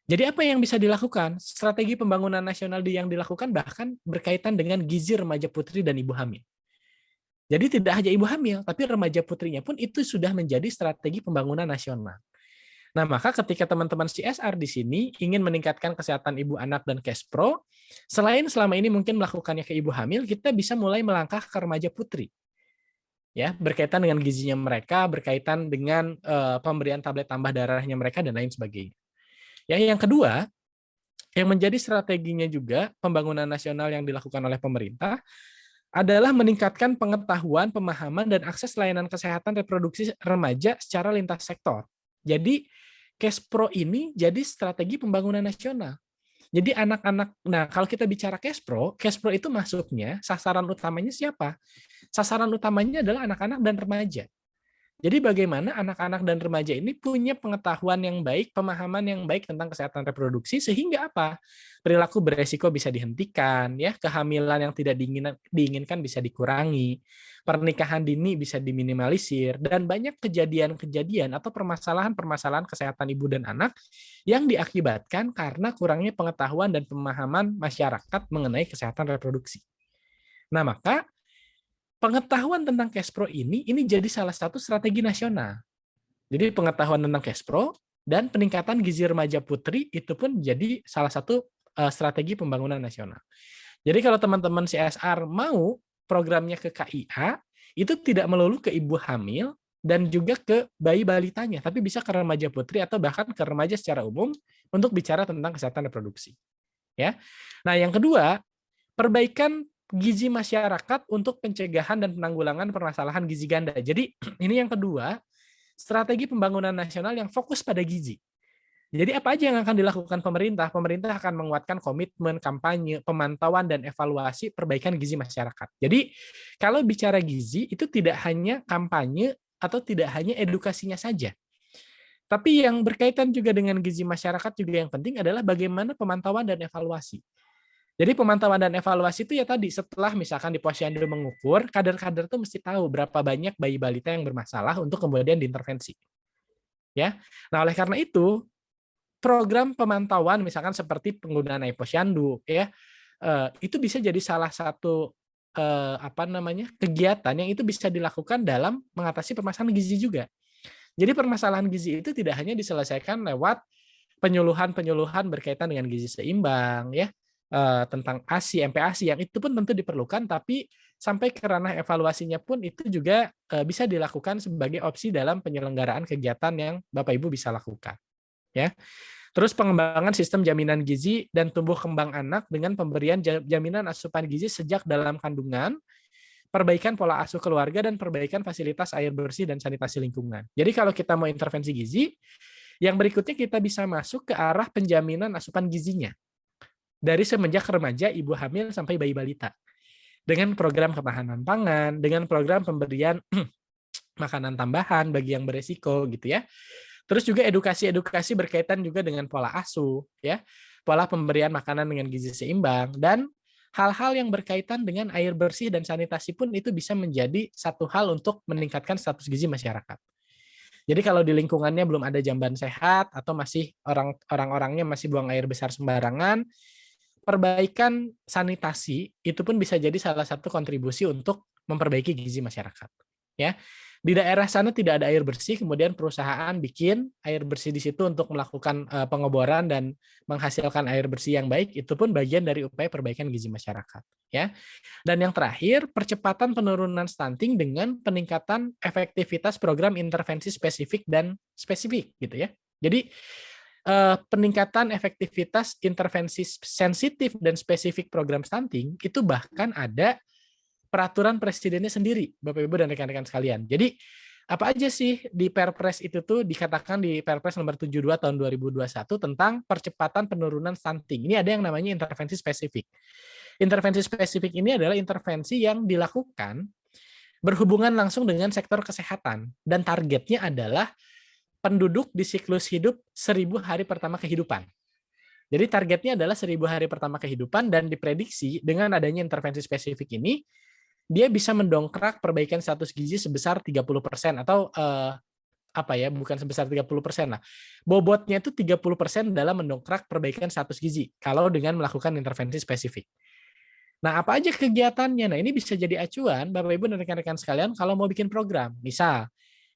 Jadi apa yang bisa dilakukan? Strategi pembangunan nasional yang dilakukan bahkan berkaitan dengan gizi remaja putri dan ibu hamil. Jadi tidak hanya ibu hamil, tapi remaja putrinya pun itu sudah menjadi strategi pembangunan nasional. Nah, maka ketika teman-teman CSR di sini ingin meningkatkan kesehatan ibu anak dan cash pro, selain selama ini mungkin melakukannya ke ibu hamil, kita bisa mulai melangkah ke remaja putri. Ya, berkaitan dengan gizinya mereka, berkaitan dengan pemberian tablet tambah darahnya mereka dan lain sebagainya. Ya, yang kedua, yang menjadi strateginya juga pembangunan nasional yang dilakukan oleh pemerintah adalah meningkatkan pengetahuan, pemahaman, dan akses layanan kesehatan reproduksi remaja secara lintas sektor. Jadi, Cashpro ini jadi strategi pembangunan nasional. Jadi anak-anak, nah kalau kita bicara Cashpro itu masuknya, sasaran utamanya siapa? Sasaran utamanya adalah anak-anak dan remaja. Jadi bagaimana anak-anak dan remaja ini punya pengetahuan yang baik, pemahaman yang baik tentang kesehatan reproduksi sehingga apa? Perilaku beresiko bisa dihentikan, ya, kehamilan yang tidak diinginkan bisa dikurangi, pernikahan dini bisa diminimalisir dan banyak kejadian-kejadian atau permasalahan-permasalahan kesehatan ibu dan anak yang diakibatkan karena kurangnya pengetahuan dan pemahaman masyarakat mengenai kesehatan reproduksi. Nah, maka pengetahuan tentang Cashpro ini jadi salah satu strategi nasional. Jadi pengetahuan tentang Cashpro dan peningkatan gizi remaja putri itu pun jadi salah satu strategi pembangunan nasional. Jadi kalau teman-teman CSR mau programnya ke KIA, itu tidak melulu ke ibu hamil dan juga ke bayi balitanya, tapi bisa ke remaja putri atau bahkan ke remaja secara umum untuk bicara tentang kesehatan reproduksi. Ya. Nah, yang kedua, perbaikan gizi masyarakat untuk pencegahan dan penanggulangan permasalahan gizi ganda. Jadi ini yang kedua, strategi pembangunan nasional yang fokus pada gizi. Jadi apa aja yang akan dilakukan pemerintah? Pemerintah akan menguatkan komitmen, kampanye, pemantauan, dan evaluasi perbaikan gizi masyarakat. Jadi kalau bicara gizi, itu tidak hanya kampanye atau tidak hanya edukasinya saja. Tapi yang berkaitan juga dengan gizi masyarakat juga yang penting adalah bagaimana pemantauan dan evaluasi. Jadi pemantauan dan evaluasi itu ya tadi setelah misalkan di posyandu mengukur, kader-kader tuh mesti tahu berapa banyak bayi balita yang bermasalah untuk kemudian diintervensi. Ya. Nah, oleh karena itu program pemantauan misalkan seperti penggunaan posyandu ya, itu bisa jadi salah satu kegiatan yang itu bisa dilakukan dalam mengatasi permasalahan gizi juga. Jadi permasalahan gizi itu tidak hanya diselesaikan lewat penyuluhan-penyuluhan berkaitan dengan gizi seimbang ya, tentang ASI, MPASI yang itu pun tentu diperlukan, tapi sampai ke ranah evaluasinya pun itu juga bisa dilakukan sebagai opsi dalam penyelenggaraan kegiatan yang Bapak Ibu bisa lakukan. Ya. Terus pengembangan sistem jaminan gizi dan tumbuh kembang anak dengan pemberian jaminan asupan gizi sejak dalam kandungan, perbaikan pola asuh keluarga, dan perbaikan fasilitas air bersih dan sanitasi lingkungan. Jadi kalau kita mau intervensi gizi, yang berikutnya kita bisa masuk ke arah penjaminan asupan gizinya. Dari semenjak remaja, ibu hamil, sampai bayi balita. Dengan program ketahanan pangan, dengan program pemberian makanan tambahan bagi yang beresiko gitu ya. Terus juga edukasi-edukasi berkaitan juga dengan pola asuh ya, pola pemberian makanan dengan gizi seimbang, dan hal-hal yang berkaitan dengan air bersih dan sanitasi pun itu bisa menjadi satu hal untuk meningkatkan status gizi masyarakat. Jadi kalau di lingkungannya belum ada jamban sehat atau masih orang-orangnya masih buang air besar sembarangan, perbaikan sanitasi itu pun bisa jadi salah satu kontribusi untuk memperbaiki gizi masyarakat. Ya, di daerah sana tidak ada air bersih, kemudian perusahaan bikin air bersih di situ untuk melakukan pengeboran dan menghasilkan air bersih yang baik, itu pun bagian dari upaya perbaikan gizi masyarakat. Ya, dan yang terakhir, percepatan penurunan stunting dengan peningkatan efektivitas program intervensi spesifik dan spesifik, gitu ya. Jadi peningkatan efektivitas intervensi sensitif dan spesifik program stunting itu bahkan ada peraturan presidennya sendiri, Bapak Ibu dan rekan-rekan sekalian. Jadi apa aja sih di Perpres itu tuh dikatakan di Perpres nomor 72 tahun 2021 tentang percepatan penurunan stunting. Ini ada yang namanya intervensi spesifik. Intervensi spesifik ini adalah intervensi yang dilakukan berhubungan langsung dengan sektor kesehatan dan targetnya adalah penduduk di siklus hidup 1000 hari pertama kehidupan. Jadi targetnya adalah 1000 hari pertama kehidupan dan diprediksi dengan adanya intervensi spesifik ini dia bisa mendongkrak perbaikan status gizi sebesar 30% atau bukan sebesar 30% lah. Bobotnya itu 30% dalam mendongkrak perbaikan status gizi kalau dengan melakukan intervensi spesifik. Nah, apa aja kegiatannya? Nah, ini bisa jadi acuan Bapak Ibu dan rekan-rekan sekalian kalau mau bikin program. Misal,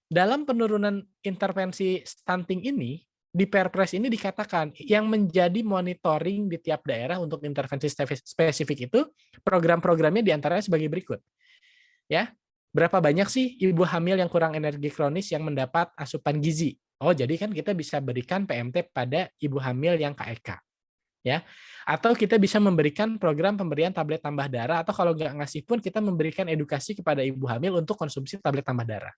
dalam penurunan intervensi stunting ini, di Perpres ini dikatakan yang menjadi monitoring di tiap daerah untuk intervensi spesifik itu program-programnya diantaranya sebagai berikut. Ya, berapa banyak sih ibu hamil yang kurang energi kronis yang mendapat asupan gizi? Oh, jadi kan kita bisa berikan PMT pada ibu hamil yang KEK. Ya, atau kita bisa memberikan program pemberian tablet tambah darah, atau kalau nggak ngasih pun kita memberikan edukasi kepada ibu hamil untuk konsumsi tablet tambah darah.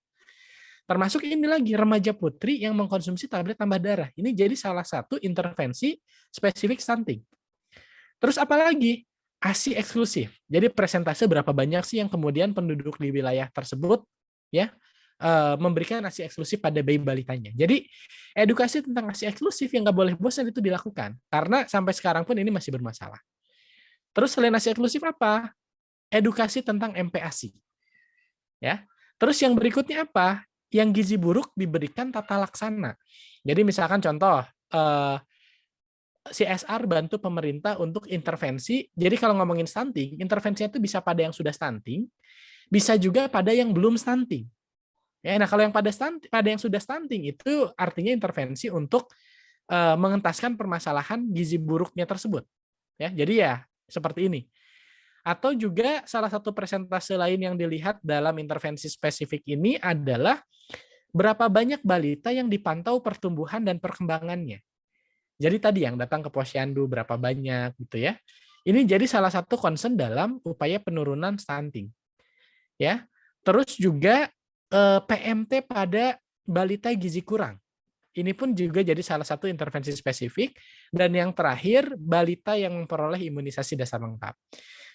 Termasuk ini lagi, remaja putri yang mengkonsumsi tablet tambah darah. Ini jadi salah satu intervensi spesifik stunting. Terus apalagi? ASI eksklusif. Jadi presentase berapa banyak sih yang kemudian penduduk di wilayah tersebut ya memberikan ASI eksklusif pada bayi balitanya. Jadi edukasi tentang ASI eksklusif yang nggak boleh bosan itu dilakukan. Karena sampai sekarang pun ini masih bermasalah. Terus selain ASI eksklusif apa? Edukasi tentang MPASI. Ya. Terus yang berikutnya apa? Yang gizi buruk diberikan tata laksana. Jadi misalkan contoh, CSR bantu pemerintah untuk intervensi. Jadi kalau ngomongin stunting, intervensinya itu bisa pada yang sudah stunting, bisa juga pada yang belum stunting. Ya, nah kalau yang pada yang sudah stunting itu artinya intervensi untuk mengentaskan permasalahan gizi buruknya tersebut. Ya, jadi ya seperti ini. Atau juga salah satu persentase lain yang dilihat dalam intervensi spesifik ini adalah berapa banyak balita yang dipantau pertumbuhan dan perkembangannya. Jadi tadi yang datang ke posyandu berapa banyak gitu ya. Ini jadi salah satu concern dalam upaya penurunan stunting. Ya. Terus juga PMT pada balita gizi kurang. Ini pun juga jadi salah satu intervensi spesifik. Dan yang terakhir, balita yang memperoleh imunisasi dasar lengkap.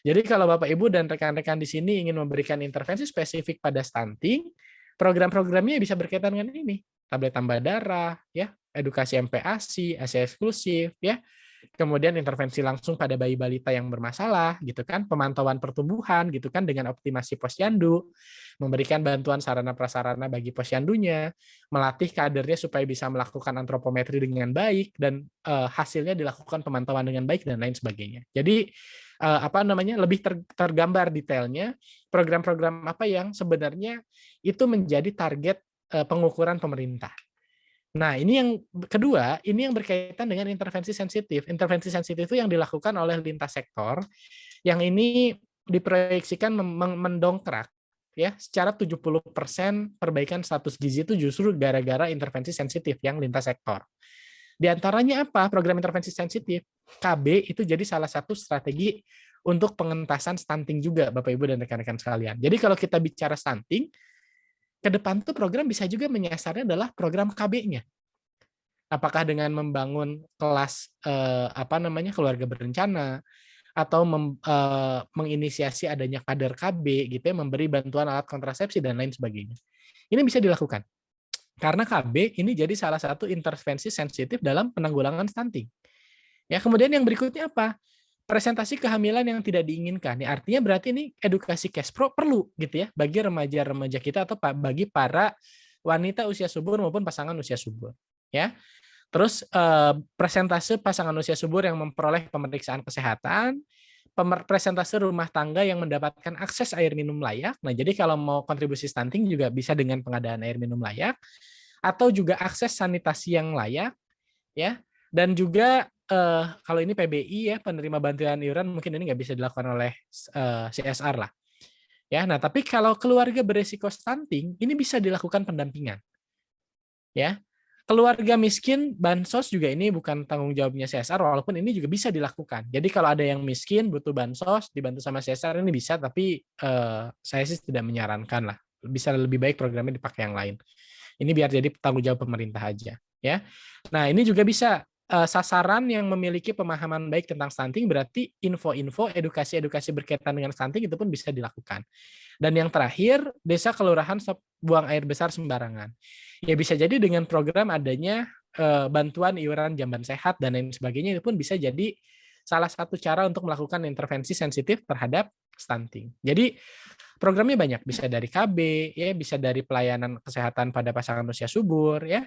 Jadi kalau Bapak Ibu dan rekan-rekan di sini ingin memberikan intervensi spesifik pada stunting, program-programnya bisa berkaitan dengan ini. Tablet tambah darah, ya, edukasi MPASI, ASI eksklusif, ya. Kemudian intervensi langsung pada bayi balita yang bermasalah, gitu kan, pemantauan pertumbuhan, gitu kan, dengan optimasi posyandu, memberikan bantuan sarana prasarana bagi posyandunya, melatih kadernya supaya bisa melakukan antropometri dengan baik dan hasilnya dilakukan pemantauan dengan baik dan lain sebagainya. Jadi lebih tergambar detailnya program-program apa yang sebenarnya itu menjadi target pengukuran pemerintah. Nah, ini yang kedua, ini yang berkaitan dengan intervensi sensitif. Intervensi sensitif itu yang dilakukan oleh lintas sektor, yang ini diproyeksikan mendongkrak ya secara 70% perbaikan status gizi itu justru gara-gara intervensi sensitif yang lintas sektor. Di antaranya apa? Program intervensi sensitif, KB itu jadi salah satu strategi untuk pengentasan stunting juga, Bapak Ibu dan rekan-rekan sekalian. Jadi kalau kita bicara stunting, ke depan tuh program bisa juga menyasarnya adalah program KB-nya. Apakah dengan membangun kelas keluarga berencana atau menginisiasi adanya kader KB gitu ya, memberi bantuan alat kontrasepsi dan lain sebagainya. Ini bisa dilakukan. Karena KB ini jadi salah satu intervensi sensitif dalam penanggulangan stunting. Ya, kemudian yang berikutnya apa? Presentasi kehamilan yang tidak diinginkan. Ya, artinya berarti ini edukasi cash pro perlu gitu ya bagi remaja-remaja kita atau bagi para wanita usia subur maupun pasangan usia subur. Ya. Terus persentase pasangan usia subur yang memperoleh pemeriksaan kesehatan, persentase rumah tangga yang mendapatkan akses air minum layak. Nah, jadi kalau mau kontribusi stunting juga bisa dengan pengadaan air minum layak, atau juga akses sanitasi yang layak, ya. Dan juga kalau ini PBI ya, penerima bantuan iuran, mungkin ini nggak bisa dilakukan oleh CSR lah. Ya, nah tapi kalau keluarga beresiko stunting, ini bisa dilakukan pendampingan. Ya, keluarga miskin, bansos juga ini bukan tanggung jawabnya CSR, walaupun ini juga bisa dilakukan. Jadi kalau ada yang miskin butuh bansos dibantu sama CSR ini bisa, tapi saya sih tidak menyarankan lah. Bisa lebih baik programnya dipakai yang lain. Ini biar jadi tanggung jawab pemerintah aja, ya. Nah ini juga bisa sasaran yang memiliki pemahaman baik tentang stunting, berarti info-info, edukasi-edukasi berkaitan dengan stunting itu pun bisa dilakukan. Dan yang terakhir, desa kelurahan buang air besar sembarangan. Ya bisa jadi dengan program adanya bantuan iuran jamban sehat dan lain sebagainya, itu pun bisa jadi salah satu cara untuk melakukan intervensi sensitif terhadap stunting. Jadi programnya banyak, bisa dari KB, ya, bisa dari pelayanan kesehatan pada pasangan usia subur, ya,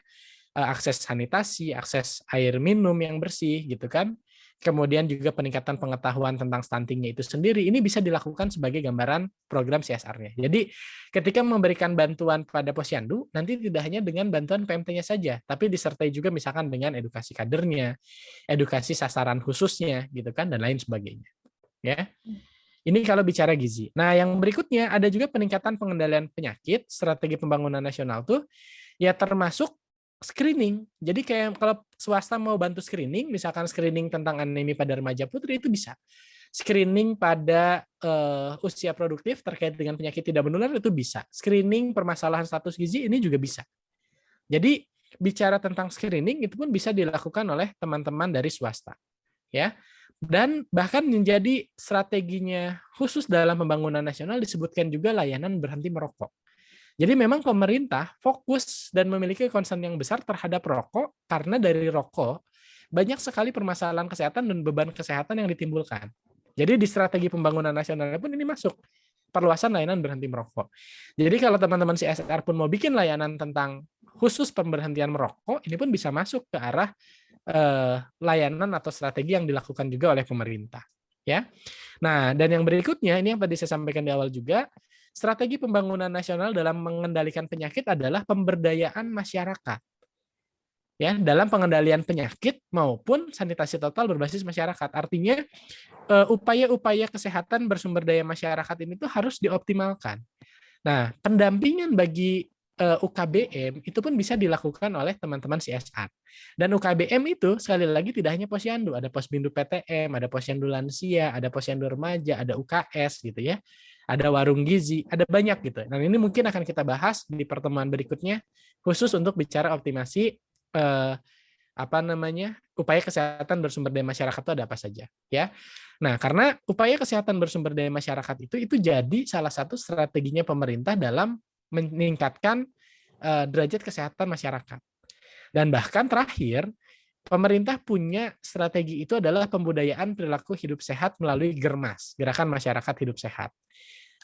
akses sanitasi, akses air minum yang bersih, gitu kan. Kemudian juga peningkatan pengetahuan tentang stuntingnya itu sendiri, ini bisa dilakukan sebagai gambaran program CSR-nya. Jadi ketika memberikan bantuan pada posyandu, nanti tidak hanya dengan bantuan PMT-nya saja, tapi disertai juga misalkan dengan edukasi kadernya, edukasi sasaran khususnya, gitu kan, dan lain sebagainya. Ya. Ini kalau bicara gizi. Nah, yang berikutnya ada juga peningkatan pengendalian penyakit, strategi pembangunan nasional tuh ya termasuk screening. Jadi kayak kalau swasta mau bantu screening, misalkan screening tentang anemia pada remaja putri itu bisa. Screening pada usia produktif terkait dengan penyakit tidak menular itu bisa. Screening permasalahan status gizi ini juga bisa. Jadi bicara tentang screening itu pun bisa dilakukan oleh teman-teman dari swasta. Ya. Dan bahkan menjadi strateginya khusus dalam pembangunan nasional disebutkan juga layanan berhenti merokok. Jadi memang pemerintah fokus dan memiliki concern yang besar terhadap rokok karena dari rokok banyak sekali permasalahan kesehatan dan beban kesehatan yang ditimbulkan. Jadi di strategi pembangunan nasional pun ini masuk perluasan layanan berhenti merokok. Jadi kalau teman-teman CSR pun mau bikin layanan tentang khusus pemberhentian merokok, ini pun bisa masuk ke arah layanan atau strategi yang dilakukan juga oleh pemerintah. Ya. Nah, dan yang berikutnya ini yang tadi saya sampaikan di awal juga, strategi pembangunan nasional dalam mengendalikan penyakit adalah pemberdayaan masyarakat. Ya, dalam pengendalian penyakit maupun sanitasi total berbasis masyarakat. Artinya upaya-upaya kesehatan bersumber daya masyarakat ini tuh harus dioptimalkan. Nah, pendampingan bagi UKBM itu pun bisa dilakukan oleh teman-teman CSR. Dan UKBM itu sekali lagi tidak hanya posyandu, ada posbindu PTM, ada posyandu lansia, ada posyandu remaja, ada UKS gitu ya. Ada warung gizi, ada banyak gitu. Nah, ini mungkin akan kita bahas di pertemuan berikutnya khusus untuk bicara optimasi upaya kesehatan bersumber daya masyarakat itu ada apa saja ya. Nah, karena upaya kesehatan bersumber daya masyarakat itu jadi salah satu strateginya pemerintah dalam meningkatkan derajat kesehatan masyarakat. Dan bahkan terakhir, pemerintah punya strategi itu adalah pembudayaan perilaku hidup sehat melalui Germas, Gerakan Masyarakat Hidup Sehat.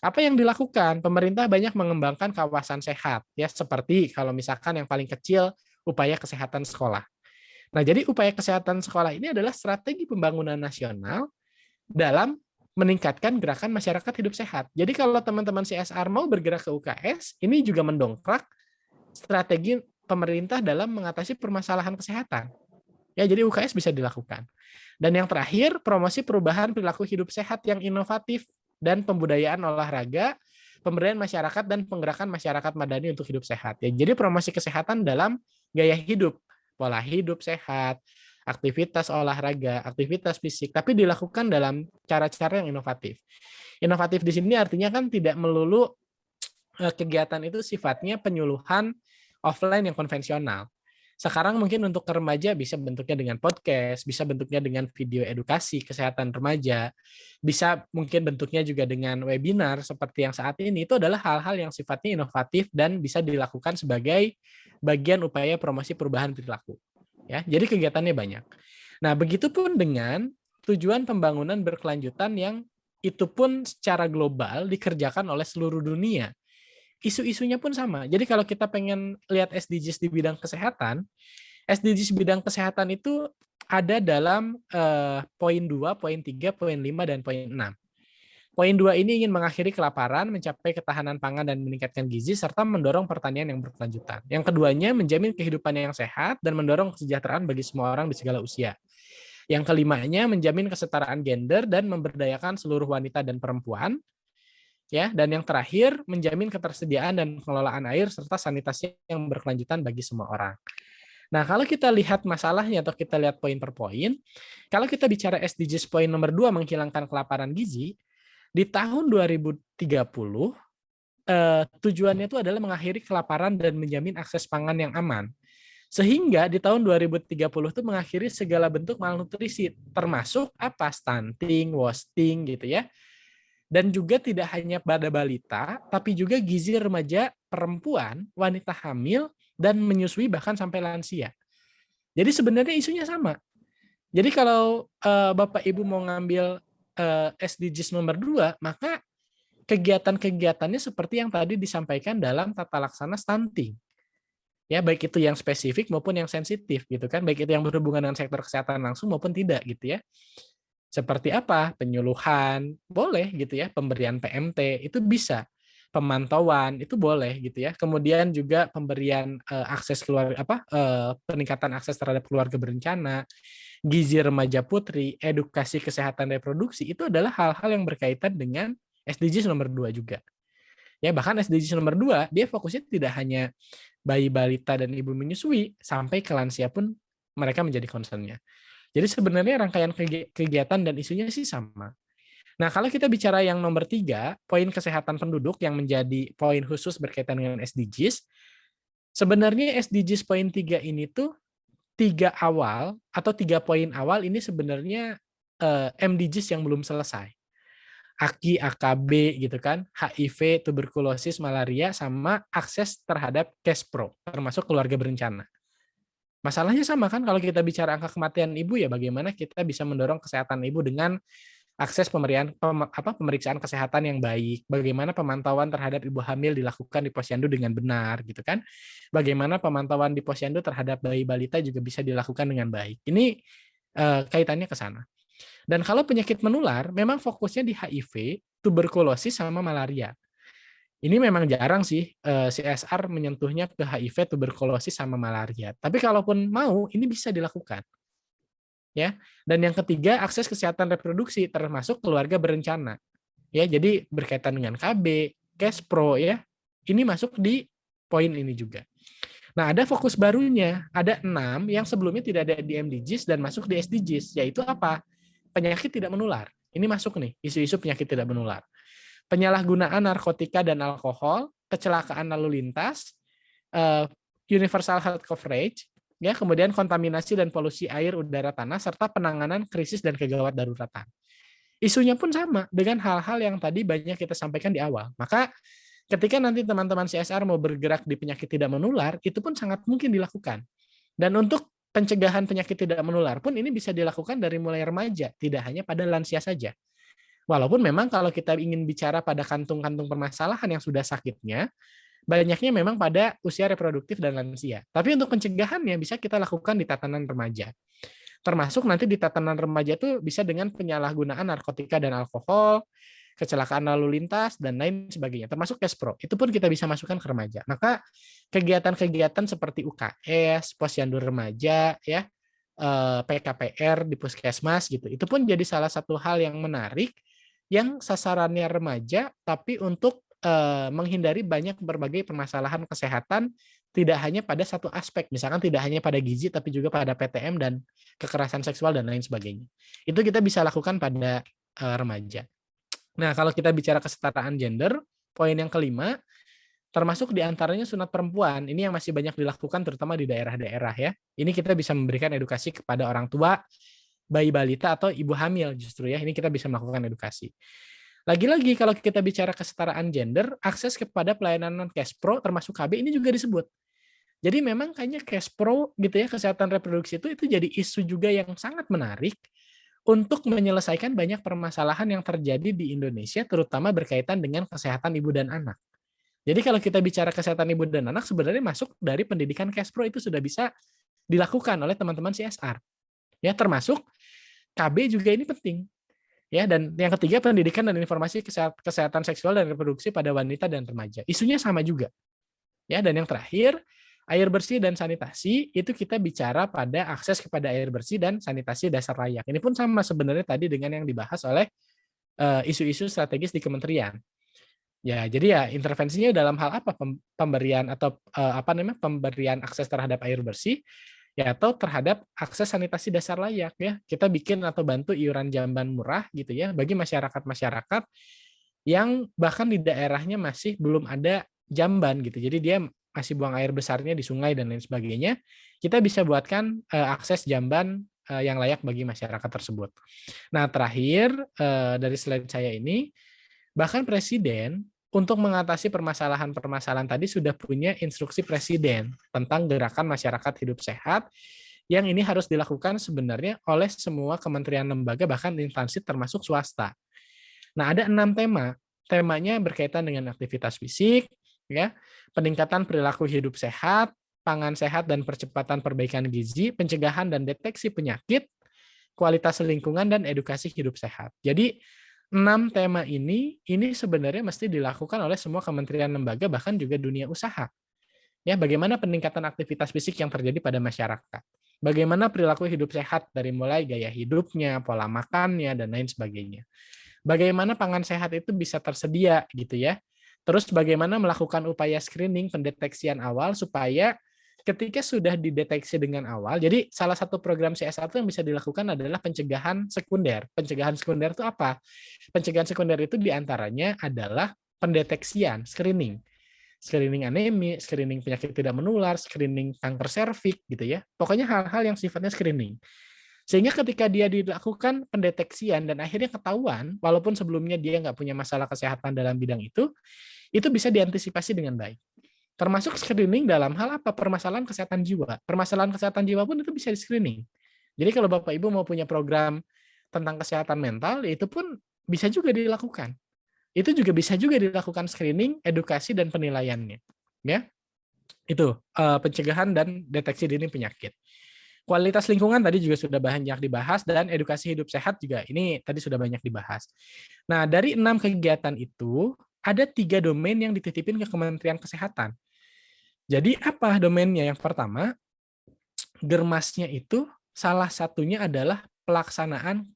Apa yang dilakukan? Pemerintah banyak mengembangkan kawasan sehat, ya seperti kalau misalkan yang paling kecil upaya kesehatan sekolah. Nah, jadi upaya kesehatan sekolah ini adalah strategi pembangunan nasional dalam meningkatkan gerakan masyarakat hidup sehat. Jadi kalau teman-teman CSR mau bergerak ke UKS, ini juga mendongkrak strategi pemerintah dalam mengatasi permasalahan kesehatan. Ya, jadi UKS bisa dilakukan. Dan yang terakhir, promosi perubahan perilaku hidup sehat yang inovatif dan pembudayaan olahraga, pemberdayaan masyarakat dan penggerakan masyarakat madani untuk hidup sehat. Ya, jadi promosi kesehatan dalam gaya hidup, pola hidup sehat, aktivitas olahraga, aktivitas fisik, tapi dilakukan dalam cara-cara yang inovatif. Inovatif di sini artinya kan tidak melulu kegiatan itu sifatnya penyuluhan offline yang konvensional. Sekarang mungkin untuk ke remaja bisa bentuknya dengan podcast, bisa bentuknya dengan video edukasi kesehatan remaja, bisa mungkin bentuknya juga dengan webinar seperti yang saat ini. Itu adalah hal-hal yang sifatnya inovatif dan bisa dilakukan sebagai bagian upaya promosi perubahan perilaku. Ya, jadi kegiatannya banyak. Nah, begitupun dengan tujuan pembangunan berkelanjutan yang itu pun secara global dikerjakan oleh seluruh dunia. Isu-isunya pun sama. Jadi kalau kita pengen lihat SDGs di bidang kesehatan, SDGs bidang kesehatan itu ada dalam poin 2, poin 3, poin 5, dan poin 6. Poin 2 ini ingin mengakhiri kelaparan, mencapai ketahanan pangan dan meningkatkan gizi, serta mendorong pertanian yang berkelanjutan. Yang keduanya menjamin kehidupan yang sehat dan mendorong kesejahteraan bagi semua orang di segala usia. Yang kelimanya menjamin kesetaraan gender dan memberdayakan seluruh wanita dan perempuan. Ya, dan yang terakhir menjamin ketersediaan dan pengelolaan air serta sanitasi yang berkelanjutan bagi semua orang. Nah, kalau kita lihat masalahnya atau kita lihat poin per poin, kalau kita bicara SDGs poin nomor 2 menghilangkan kelaparan gizi, di tahun 2030 tujuannya itu adalah mengakhiri kelaparan dan menjamin akses pangan yang aman. Sehingga di tahun 2030 itu mengakhiri segala bentuk malnutrisi, termasuk apa? Stunting, wasting gitu ya. Dan juga tidak hanya pada balita, tapi juga gizi remaja, perempuan, wanita hamil, dan menyusui bahkan sampai lansia. Jadi sebenarnya isunya sama. Jadi kalau Bapak Ibu mau ngambil SDGs nomor 2, maka kegiatan-kegiatannya seperti yang tadi disampaikan dalam tata laksana stunting. Ya, baik itu yang spesifik maupun yang sensitif gitu kan, baik itu yang berhubungan dengan sektor kesehatan langsung maupun tidak gitu ya. Seperti apa? Penyuluhan, boleh gitu ya, pemberian PMT itu bisa. Pemantauan itu boleh gitu ya. Kemudian juga pemberian akses keluarga peningkatan akses terhadap keluarga berencana, gizi remaja putri, edukasi kesehatan reproduksi itu adalah hal-hal yang berkaitan dengan SDGs nomor 2 juga. Ya, bahkan SDGs nomor 2 dia fokusnya tidak hanya bayi balita dan ibu menyusui, sampai ke lansia pun mereka menjadi concern-nya. Jadi sebenarnya rangkaian kegiatan dan isunya sih sama. Nah, kalau kita bicara yang nomor 3, poin kesehatan penduduk yang menjadi poin khusus berkaitan dengan SDGs, sebenarnya SDGs poin 3 ini tuh 3 awal atau 3 poin awal ini sebenarnya MDGs yang belum selesai. AKI, AKB gitu kan, HIV, tuberkulosis, malaria, sama akses terhadap KESPRO, termasuk keluarga berencana. Masalahnya sama kan kalau kita bicara angka kematian ibu ya bagaimana kita bisa mendorong kesehatan ibu dengan akses pemeriksaan kesehatan yang baik, bagaimana pemantauan terhadap ibu hamil dilakukan di posyandu dengan benar gitu kan. Bagaimana pemantauan di posyandu terhadap bayi balita juga bisa dilakukan dengan baik. Ini kaitannya ke sana. Dan kalau penyakit menular memang fokusnya di HIV, tuberkulosis sama malaria. Ini memang jarang sih CSR menyentuhnya ke HIV, tuberkulosis, sama malaria. Tapi kalaupun mau, ini bisa dilakukan. Ya. Dan yang ketiga, akses kesehatan reproduksi termasuk keluarga berencana. Ya, jadi berkaitan dengan KB, KESPRO ya. Ini masuk di poin ini juga. Nah, ada fokus barunya, ada 6 yang sebelumnya tidak ada di MDGs dan masuk di SDGs, yaitu apa? Penyakit tidak menular. Ini masuk nih, isu-isu penyakit tidak menular. Penyalahgunaan narkotika dan alkohol, kecelakaan lalu lintas, universal health coverage, ya, kemudian kontaminasi dan polusi air, udara, tanah, serta penanganan krisis dan kegawat daruratan. Isunya pun sama dengan hal-hal yang tadi banyak kita sampaikan di awal. Maka ketika nanti teman-teman CSR mau bergerak di penyakit tidak menular, itu pun sangat mungkin dilakukan. Dan untuk pencegahan penyakit tidak menular pun ini bisa dilakukan dari mulai remaja, tidak hanya pada lansia saja. Walaupun memang kalau kita ingin bicara pada kantung-kantung permasalahan yang sudah sakitnya, banyaknya memang pada usia reproduktif dan lansia. Tapi untuk pencegahannya bisa kita lakukan di tatanan remaja. Termasuk nanti di tatanan remaja itu bisa dengan penyalahgunaan narkotika dan alkohol, kecelakaan lalu lintas, dan lain sebagainya. Termasuk KESPRO. Itu pun kita bisa masukkan ke remaja. Maka kegiatan-kegiatan seperti UKS, posyandu remaja, ya, PKPR di puskesmas gitu. Itu pun jadi salah satu hal yang menarik yang sasarannya remaja, tapi untuk menghindari banyak berbagai permasalahan kesehatan, tidak hanya pada satu aspek, misalkan tidak hanya pada gizi, tapi juga pada PTM dan kekerasan seksual dan lain sebagainya. Itu kita bisa lakukan pada remaja. Nah, kalau kita bicara kesetaraan gender, poin yang kelima, termasuk diantaranya sunat perempuan. Ini yang masih banyak dilakukan terutama di daerah-daerah ya. Ini kita bisa memberikan edukasi kepada orang tua, bayi balita atau ibu hamil justru ya. Ini kita bisa melakukan edukasi. Lagi-lagi kalau kita bicara kesetaraan gender, akses kepada pelayanan non-KESPRO termasuk KB ini juga disebut. Jadi memang kayaknya KESPRO gitu ya, kesehatan reproduksi itu jadi isu juga yang sangat menarik untuk menyelesaikan banyak permasalahan yang terjadi di Indonesia terutama berkaitan dengan kesehatan ibu dan anak. Jadi kalau kita bicara kesehatan ibu dan anak sebenarnya masuk dari pendidikan KESPRO itu sudah bisa dilakukan oleh teman-teman CSR. Ya, termasuk KB juga ini penting. Ya, dan yang ketiga pendidikan dan informasi kesehatan seksual dan reproduksi pada wanita dan remaja. Isunya sama juga. Ya, dan yang terakhir, air bersih dan sanitasi itu kita bicara pada akses kepada air bersih dan sanitasi dasar layak. Ini pun sama sebenarnya tadi dengan yang dibahas oleh isu-isu strategis di kementerian. Ya, jadi ya intervensinya dalam hal apa? Pemberian atau pemberian akses terhadap air bersih, ya atau terhadap akses sanitasi dasar layak ya. Kita bikin atau bantu iuran jamban murah gitu ya bagi masyarakat-masyarakat yang bahkan di daerahnya masih belum ada jamban gitu. Jadi dia masih buang air besarnya di sungai dan lain sebagainya. Kita bisa buatkan akses jamban yang layak bagi masyarakat tersebut. Nah, terakhir dari slide saya ini, bahkan Presiden untuk mengatasi permasalahan-permasalahan tadi sudah punya instruksi Presiden tentang gerakan masyarakat hidup sehat yang ini harus dilakukan sebenarnya oleh semua kementerian lembaga bahkan instansi termasuk swasta. Nah, ada 6 tema. Temanya berkaitan dengan aktivitas fisik, ya, peningkatan perilaku hidup sehat, pangan sehat dan percepatan perbaikan gizi, pencegahan dan deteksi penyakit, kualitas lingkungan dan edukasi hidup sehat. Jadi 6 tema ini sebenarnya mesti dilakukan oleh semua kementerian lembaga bahkan juga dunia usaha. Ya, bagaimana peningkatan aktivitas fisik yang terjadi pada masyarakat. Bagaimana perilaku hidup sehat dari mulai gaya hidupnya, pola makannya dan lain sebagainya. Bagaimana pangan sehat itu bisa tersedia gitu ya. Terus bagaimana melakukan upaya screening pendeteksian awal supaya ketika sudah dideteksi dengan awal, jadi salah satu program CSR itu yang bisa dilakukan adalah pencegahan sekunder. Pencegahan sekunder itu apa? Pencegahan sekunder itu diantaranya adalah pendeteksian, screening. Screening anemi, screening penyakit tidak menular, screening kanker serviks gitu ya. Pokoknya hal-hal yang sifatnya screening. Sehingga ketika dia dilakukan pendeteksian dan akhirnya ketahuan, walaupun sebelumnya dia nggak punya masalah kesehatan dalam bidang itu bisa diantisipasi dengan baik. Termasuk screening dalam hal apa? Permasalahan kesehatan jiwa. Permasalahan kesehatan jiwa pun itu bisa di-screening. Jadi kalau Bapak Ibu mau punya program tentang kesehatan mental, itu pun bisa juga dilakukan. Itu juga bisa juga dilakukan screening, edukasi, dan penilaiannya. Ya, itu pencegahan dan deteksi dini penyakit. Kualitas lingkungan tadi juga sudah banyak dibahas dan edukasi hidup sehat juga ini tadi sudah banyak dibahas. Nah, dari 6 kegiatan itu ada 3 domain yang dititipin ke Kementerian Kesehatan. Jadi apa domainnya? Yang pertama, germasnya itu salah satunya adalah pelaksanaan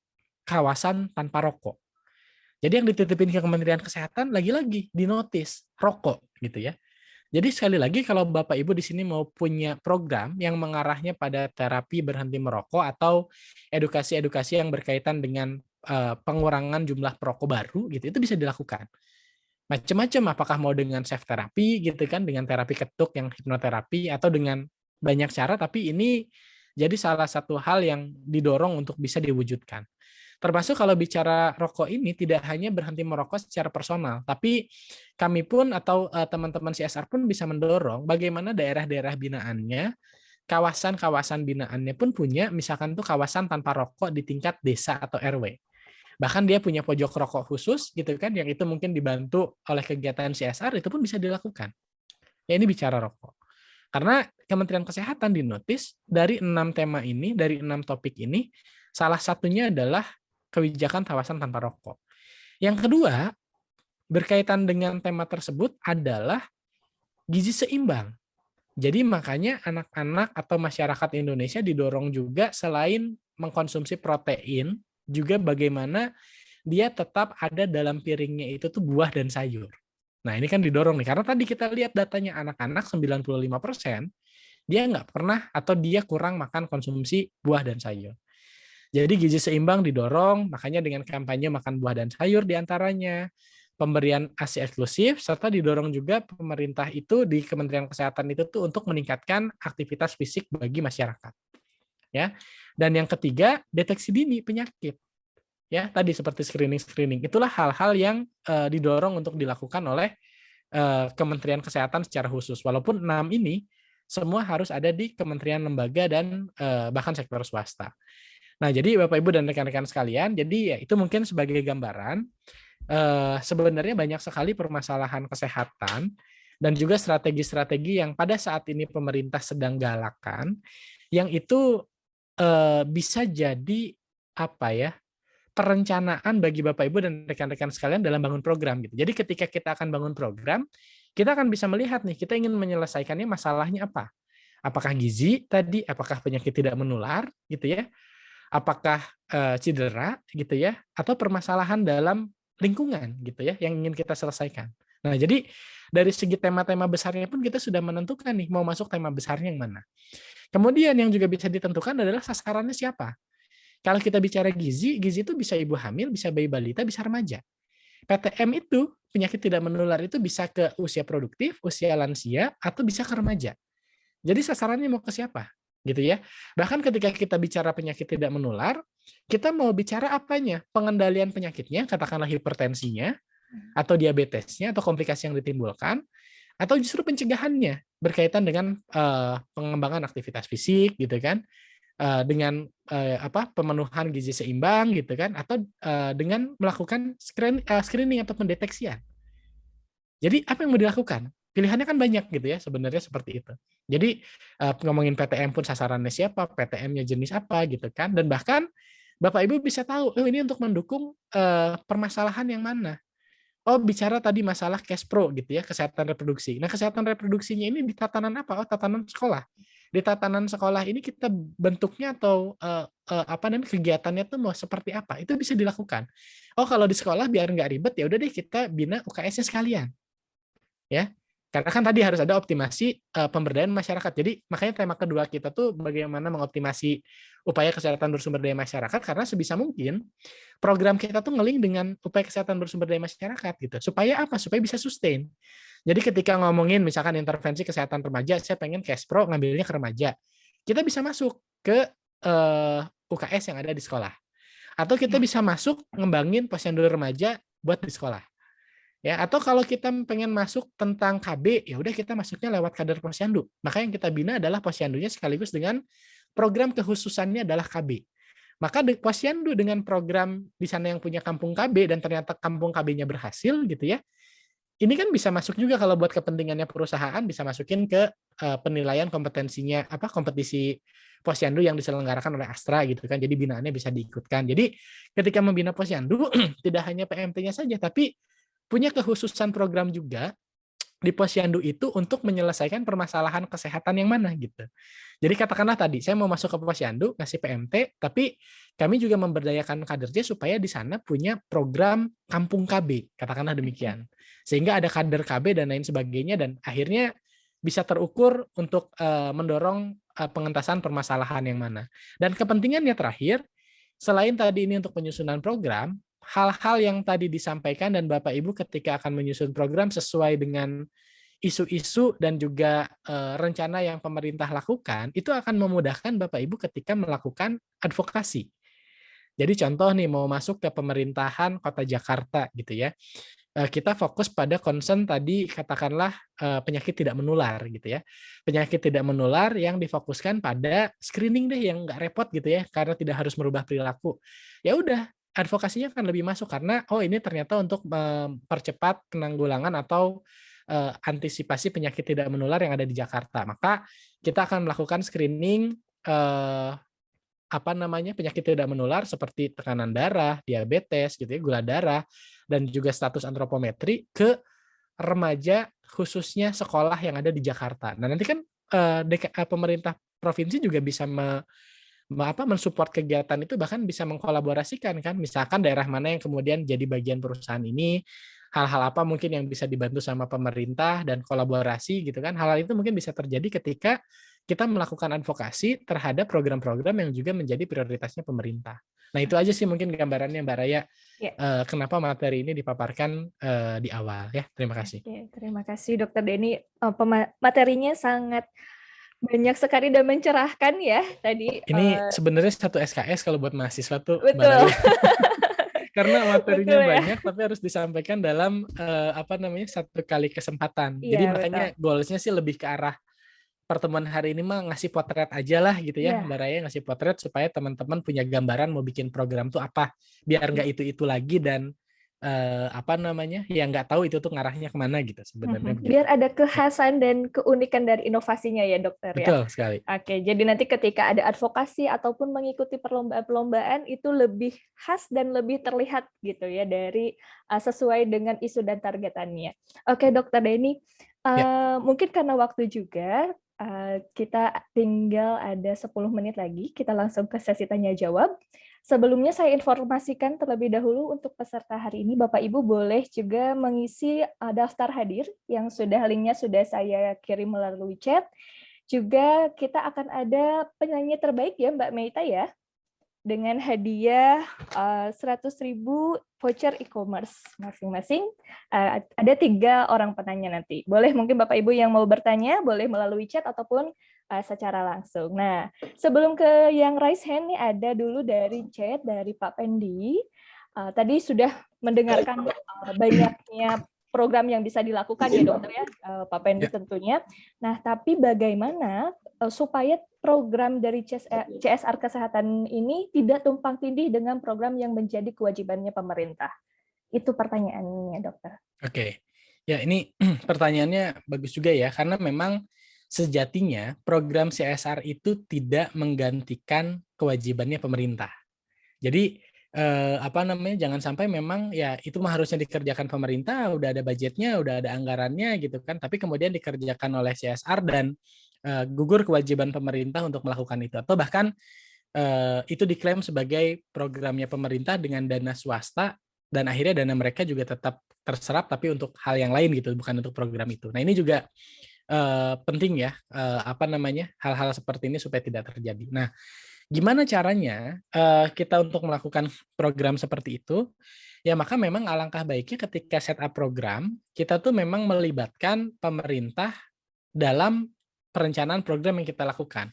kawasan tanpa rokok. Jadi yang dititipin ke Kementerian Kesehatan lagi-lagi dinotis rokok gitu ya. Jadi sekali lagi kalau Bapak Ibu di sini mau punya program yang mengarahnya pada terapi berhenti merokok atau edukasi-edukasi yang berkaitan dengan pengurangan jumlah perokok baru gitu, itu bisa dilakukan. Macam-macam, apakah mau dengan self terapi gitu kan, dengan terapi ketuk yang hipnoterapi atau dengan banyak cara, tapi ini jadi salah satu hal yang didorong untuk bisa diwujudkan. Termasuk kalau bicara rokok ini tidak hanya berhenti merokok secara personal, tapi kami pun atau teman-teman CSR pun bisa mendorong bagaimana daerah-daerah binaannya, kawasan-kawasan binaannya pun punya misalkan tuh kawasan tanpa rokok di tingkat desa atau RW. Bahkan dia punya pojok rokok khusus gitu kan, yang itu mungkin dibantu oleh kegiatan CSR, itu pun bisa dilakukan. Ya ini bicara rokok. Karena Kementerian Kesehatan dinotis dari 6 tema ini, dari 6 topik ini, salah satunya adalah kebijakan kawasan tanpa rokok. Yang kedua, berkaitan dengan tema tersebut adalah gizi seimbang. Jadi makanya anak-anak atau masyarakat Indonesia didorong juga selain mengkonsumsi protein, juga bagaimana dia tetap ada dalam piringnya itu tuh buah dan sayur. Nah ini kan didorong nih, karena tadi kita lihat datanya anak-anak 95% dia nggak pernah atau dia kurang makan konsumsi buah dan sayur. Jadi gizi seimbang didorong, makanya dengan kampanye makan buah dan sayur diantaranya, pemberian ASI eksklusif, serta didorong juga pemerintah itu di Kementerian Kesehatan itu tuh untuk meningkatkan aktivitas fisik bagi masyarakat. Ya. Dan yang ketiga, deteksi dini penyakit. Ya, tadi seperti screening. Itulah hal-hal yang didorong untuk dilakukan oleh Kementerian Kesehatan secara khusus. Walaupun 6 ini semua harus ada di kementerian lembaga dan bahkan sektor swasta. Nah, jadi Bapak Ibu dan rekan-rekan sekalian, jadi ya itu mungkin sebagai gambaran sebenarnya banyak sekali permasalahan kesehatan dan juga strategi-strategi yang pada saat ini pemerintah sedang galakan yang itu bisa jadi apa ya, perencanaan bagi Bapak Ibu dan rekan-rekan sekalian dalam bangun program gitu. Jadi ketika kita akan bangun program, kita akan bisa melihat nih, kita ingin menyelesaikannya masalahnya apa. Apakah gizi tadi, apakah penyakit tidak menular gitu ya, apakah cedera gitu ya, atau permasalahan dalam lingkungan gitu ya yang ingin kita selesaikan. Nah, jadi dari segi tema-tema besarnya pun kita sudah menentukan nih mau masuk tema besarnya yang mana. Kemudian yang juga bisa ditentukan adalah sasarannya siapa. Kalau kita bicara gizi, gizi itu bisa ibu hamil, bisa bayi balita, bisa remaja. PTM itu, penyakit tidak menular itu bisa ke usia produktif, usia lansia, atau bisa ke remaja. Jadi sasarannya mau ke siapa? Gitu ya. Bahkan ketika kita bicara penyakit tidak menular, kita mau bicara apanya? Pengendalian penyakitnya, katakanlah hipertensinya, atau diabetesnya, atau komplikasi yang ditimbulkan, atau justru pencegahannya berkaitan dengan pengembangan aktivitas fisik gitu kan, dengan pemenuhan gizi seimbang gitu kan, atau dengan melakukan screening atau pendeteksian. Jadi apa yang mau dilakukan? Pilihannya kan banyak gitu ya sebenarnya seperti itu. Jadi ngomongin PTM pun sasarannya siapa, PTM-nya jenis apa gitu kan, dan bahkan Bapak Ibu bisa tahu, oh ini untuk mendukung permasalahan yang mana. Oh, bicara tadi masalah cash pro gitu ya, kesehatan reproduksi. Nah, kesehatan reproduksinya ini di tatanan apa? Oh, tatanan sekolah. Di tatanan sekolah ini kita bentuknya atau kegiatannya tuh mau seperti apa? Itu bisa dilakukan. Oh, kalau di sekolah biar nggak ribet ya udah deh kita bina UKS-nya sekalian. Ya. Karena kan tadi harus ada optimasi pemberdayaan masyarakat. Jadi makanya tema kedua kita tuh bagaimana mengoptimasi upaya kesehatan bersumber daya masyarakat, karena sebisa mungkin program kita tuh ngeling dengan upaya kesehatan bersumber daya masyarakat gitu. Supaya apa? Supaya bisa sustain. Jadi ketika ngomongin misalkan intervensi kesehatan remaja, saya pengen Kespro ngambilnya ke remaja. Kita bisa masuk ke UKS yang ada di sekolah. Atau kita bisa masuk ngembangin posyandu remaja buat di sekolah. Ya, atau kalau kita pengen masuk tentang KB, ya udah kita masuknya lewat kader posyandu. Maka yang kita bina adalah posyandunya sekaligus dengan program kekhususannya adalah KB. Maka posyandu dengan program di sana yang punya kampung KB dan ternyata kampung KB-nya berhasil gitu ya. Ini kan bisa masuk juga kalau buat kepentingannya perusahaan, bisa masukin ke penilaian kompetensinya kompetisi posyandu yang diselenggarakan oleh Astra gitu kan. Jadi binaannya bisa diikutkan. Jadi ketika membina posyandu tidak hanya PMT-nya saja, tapi punya kekhususan program juga di posyandu itu untuk menyelesaikan permasalahan kesehatan yang mana gitu. Jadi katakanlah tadi saya mau masuk ke posyandu ngasih PMT, tapi kami juga memberdayakan kadernya supaya di sana punya program kampung KB, katakanlah demikian. Sehingga ada kader KB dan lain sebagainya, dan akhirnya bisa terukur untuk mendorong pengentasan permasalahan yang mana. Dan kepentingannya terakhir, selain tadi ini untuk penyusunan program, hal-hal yang tadi disampaikan dan Bapak Ibu ketika akan menyusun program sesuai dengan isu-isu dan juga rencana yang pemerintah lakukan, itu akan memudahkan Bapak Ibu ketika melakukan advokasi. Jadi contoh nih, mau masuk ke pemerintahan Kota Jakarta gitu ya, kita fokus pada concern tadi katakanlah penyakit tidak menular gitu ya. Penyakit tidak menular yang difokuskan pada screening deh yang nggak repot gitu ya, karena tidak harus merubah perilaku. Ya udah, advokasinya akan lebih masuk karena ini ternyata untuk mempercepat penanggulangan atau antisipasi penyakit tidak menular yang ada di Jakarta. Maka kita akan melakukan screening penyakit tidak menular seperti tekanan darah, diabetes gitu ya, gula darah, dan juga status antropometri ke remaja khususnya sekolah yang ada di Jakarta. Nah, nanti kan pemerintah provinsi juga bisa mensupport kegiatan itu, bahkan bisa mengkolaborasikan kan, misalkan daerah mana yang kemudian jadi bagian perusahaan ini, hal-hal apa mungkin yang bisa dibantu sama pemerintah dan kolaborasi gitu kan. Hal-hal itu mungkin bisa terjadi ketika kita melakukan advokasi terhadap program-program yang juga menjadi prioritasnya pemerintah. Nah, itu aja sih mungkin gambarannya Mbak Raya, kenapa materi ini dipaparkan di awal ya. Terima kasih. Terima kasih Dr. Denny. Materinya sangat banyak sekali dan mencerahkan ya tadi. Ini sebenarnya satu SKS kalau buat mahasiswa tuh, betul. Mbak Raya. Karena materinya betul, banyak, tapi harus disampaikan dalam satu kali kesempatan. Jadi makanya goalsnya sih lebih ke arah pertemuan hari ini mah ngasih potret aja lah gitu ya, Mbak Raya ngasih potret supaya teman-teman punya gambaran mau bikin program tuh apa, biar nggak itu lagi dan apa namanya, yang nggak tahu itu tuh ngarahnya kemana gitu sebenarnya begitu. Biar ada kekhasan dan keunikan dari inovasinya ya dokter ya. Betul sekali. Oke, jadi nanti ketika ada advokasi ataupun mengikuti perlombaan-perlombaan itu lebih khas dan lebih terlihat gitu ya dari sesuai dengan isu dan targetannya. Oke, Dokter Denny, Ya. mungkin karena waktu juga kita tinggal ada 10 menit lagi, kita langsung ke sesi tanya jawab. Sebelumnya saya informasikan terlebih dahulu untuk peserta hari ini, Bapak Ibu boleh juga mengisi daftar hadir yang linknya sudah saya kirim melalui chat. Juga kita akan ada penyanyi terbaik ya Mbak Meita ya, dengan hadiah 100.000 voucher e-commerce masing-masing. Ada 3 orang penanya nanti. Boleh mungkin Bapak Ibu yang mau bertanya, boleh melalui chat ataupun secara langsung. Nah, sebelum ke yang raise hand nih ada dulu dari chat dari Pak Pendi. Tadi sudah mendengarkan banyaknya program yang bisa dilakukan ya dokter ya, Pak Pendi tentunya. Nah, tapi bagaimana supaya program dari CSR Kesehatan ini tidak tumpang tindih dengan program yang menjadi kewajibannya pemerintah? Itu pertanyaannya, dokter. Oke. Ya, ini pertanyaannya bagus juga ya, karena memang sejatinya program CSR itu tidak menggantikan kewajibannya pemerintah. Jadi apa namanya, jangan sampai memang ya itu mah harusnya dikerjakan pemerintah, udah ada budgetnya, udah ada anggarannya gitu kan, tapi kemudian dikerjakan oleh CSR dan gugur kewajiban pemerintah untuk melakukan itu, atau bahkan itu diklaim sebagai programnya pemerintah dengan dana swasta dan akhirnya dana mereka juga tetap terserap tapi untuk hal yang lain gitu, bukan untuk program itu. Nah, ini juga penting ya, apa namanya, hal-hal seperti ini supaya tidak terjadi. Nah, gimana caranya kita untuk melakukan program seperti itu? Ya, maka memang alangkah baiknya ketika set up program, kita tuh memang melibatkan pemerintah dalam perencanaan program yang kita lakukan.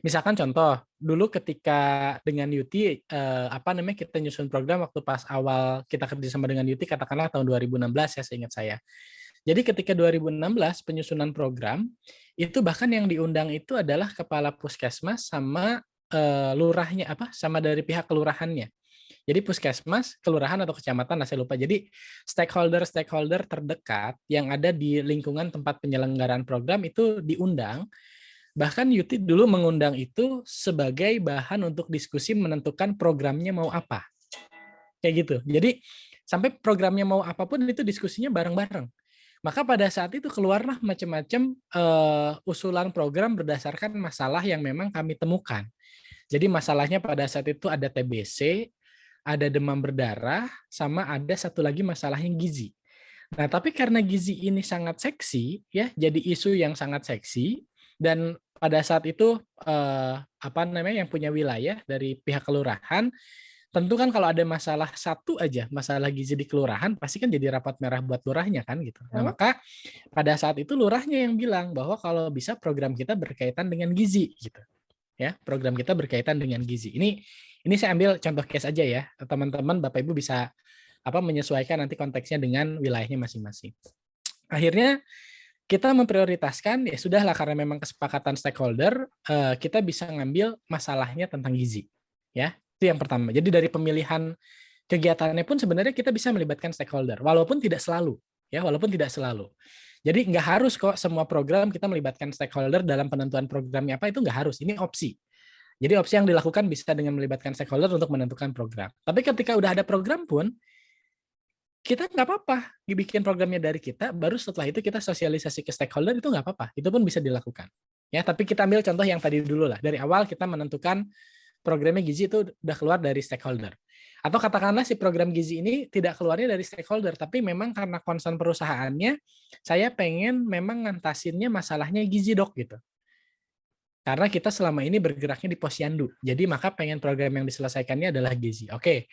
Misalkan contoh, dulu ketika dengan Yuti, apa namanya, kita nyusun program waktu pas awal kita kerjasama dengan Yuti, katakanlah tahun 2016 ya, seingat saya. Jadi ketika 2016 penyusunan program, itu bahkan yang diundang itu adalah kepala puskesmas sama lurahnya, sama dari pihak kelurahannya. Jadi puskesmas, kelurahan atau kecamatan, saya lupa. Jadi stakeholder terdekat yang ada di lingkungan tempat penyelenggaraan program itu diundang. Bahkan Yuti dulu mengundang itu sebagai bahan untuk diskusi menentukan programnya mau apa. Kayak gitu. Jadi sampai programnya mau apapun itu diskusinya bareng-bareng. Maka pada saat itu keluarlah macam-macam usulan program berdasarkan masalah yang memang kami temukan. Jadi masalahnya pada saat itu ada TBC, ada demam berdarah, sama ada satu lagi masalahnya gizi. Nah, tapi karena gizi ini sangat seksi, ya, jadi isu yang sangat seksi, dan pada saat itu apa namanya, yang punya wilayah dari pihak kelurahan, tentu kan kalau ada masalah satu aja, masalah gizi di kelurahan, pasti kan jadi rapat merah buat lurahnya kan gitu. Nah, maka pada saat itu lurahnya yang bilang bahwa kalau bisa program kita berkaitan dengan gizi gitu. Ya, program kita berkaitan dengan gizi. Ini saya ambil contoh case aja ya. Teman-teman Bapak Ibu bisa menyesuaikan nanti konteksnya dengan wilayahnya masing-masing. Akhirnya kita memprioritaskan, ya sudahlah karena memang kesepakatan stakeholder, kita bisa ngambil masalahnya tentang gizi. Ya, itu yang pertama. Jadi dari pemilihan kegiatannya pun sebenarnya kita bisa melibatkan stakeholder, walaupun tidak selalu. Ya, walaupun tidak selalu. Jadi nggak harus kok semua program kita melibatkan stakeholder dalam penentuan programnya apa, itu nggak harus. Ini opsi. Jadi opsi yang dilakukan bisa dengan melibatkan stakeholder untuk menentukan program. Tapi ketika udah ada program pun, kita nggak apa-apa dibikin programnya dari kita, baru setelah itu kita sosialisasi ke stakeholder, itu nggak apa-apa, itu pun bisa dilakukan. Ya, tapi kita ambil contoh yang tadi dulu lah. Dari awal kita menentukan programnya gizi itu udah keluar dari stakeholder. Atau katakanlah si program gizi ini tidak keluarnya dari stakeholder, tapi memang karena concern perusahaannya, saya pengen memang ngatasinnya masalahnya gizi dok gitu. Karena kita selama ini bergeraknya di posyandu, jadi maka pengen program yang diselesaikannya adalah gizi. Oke,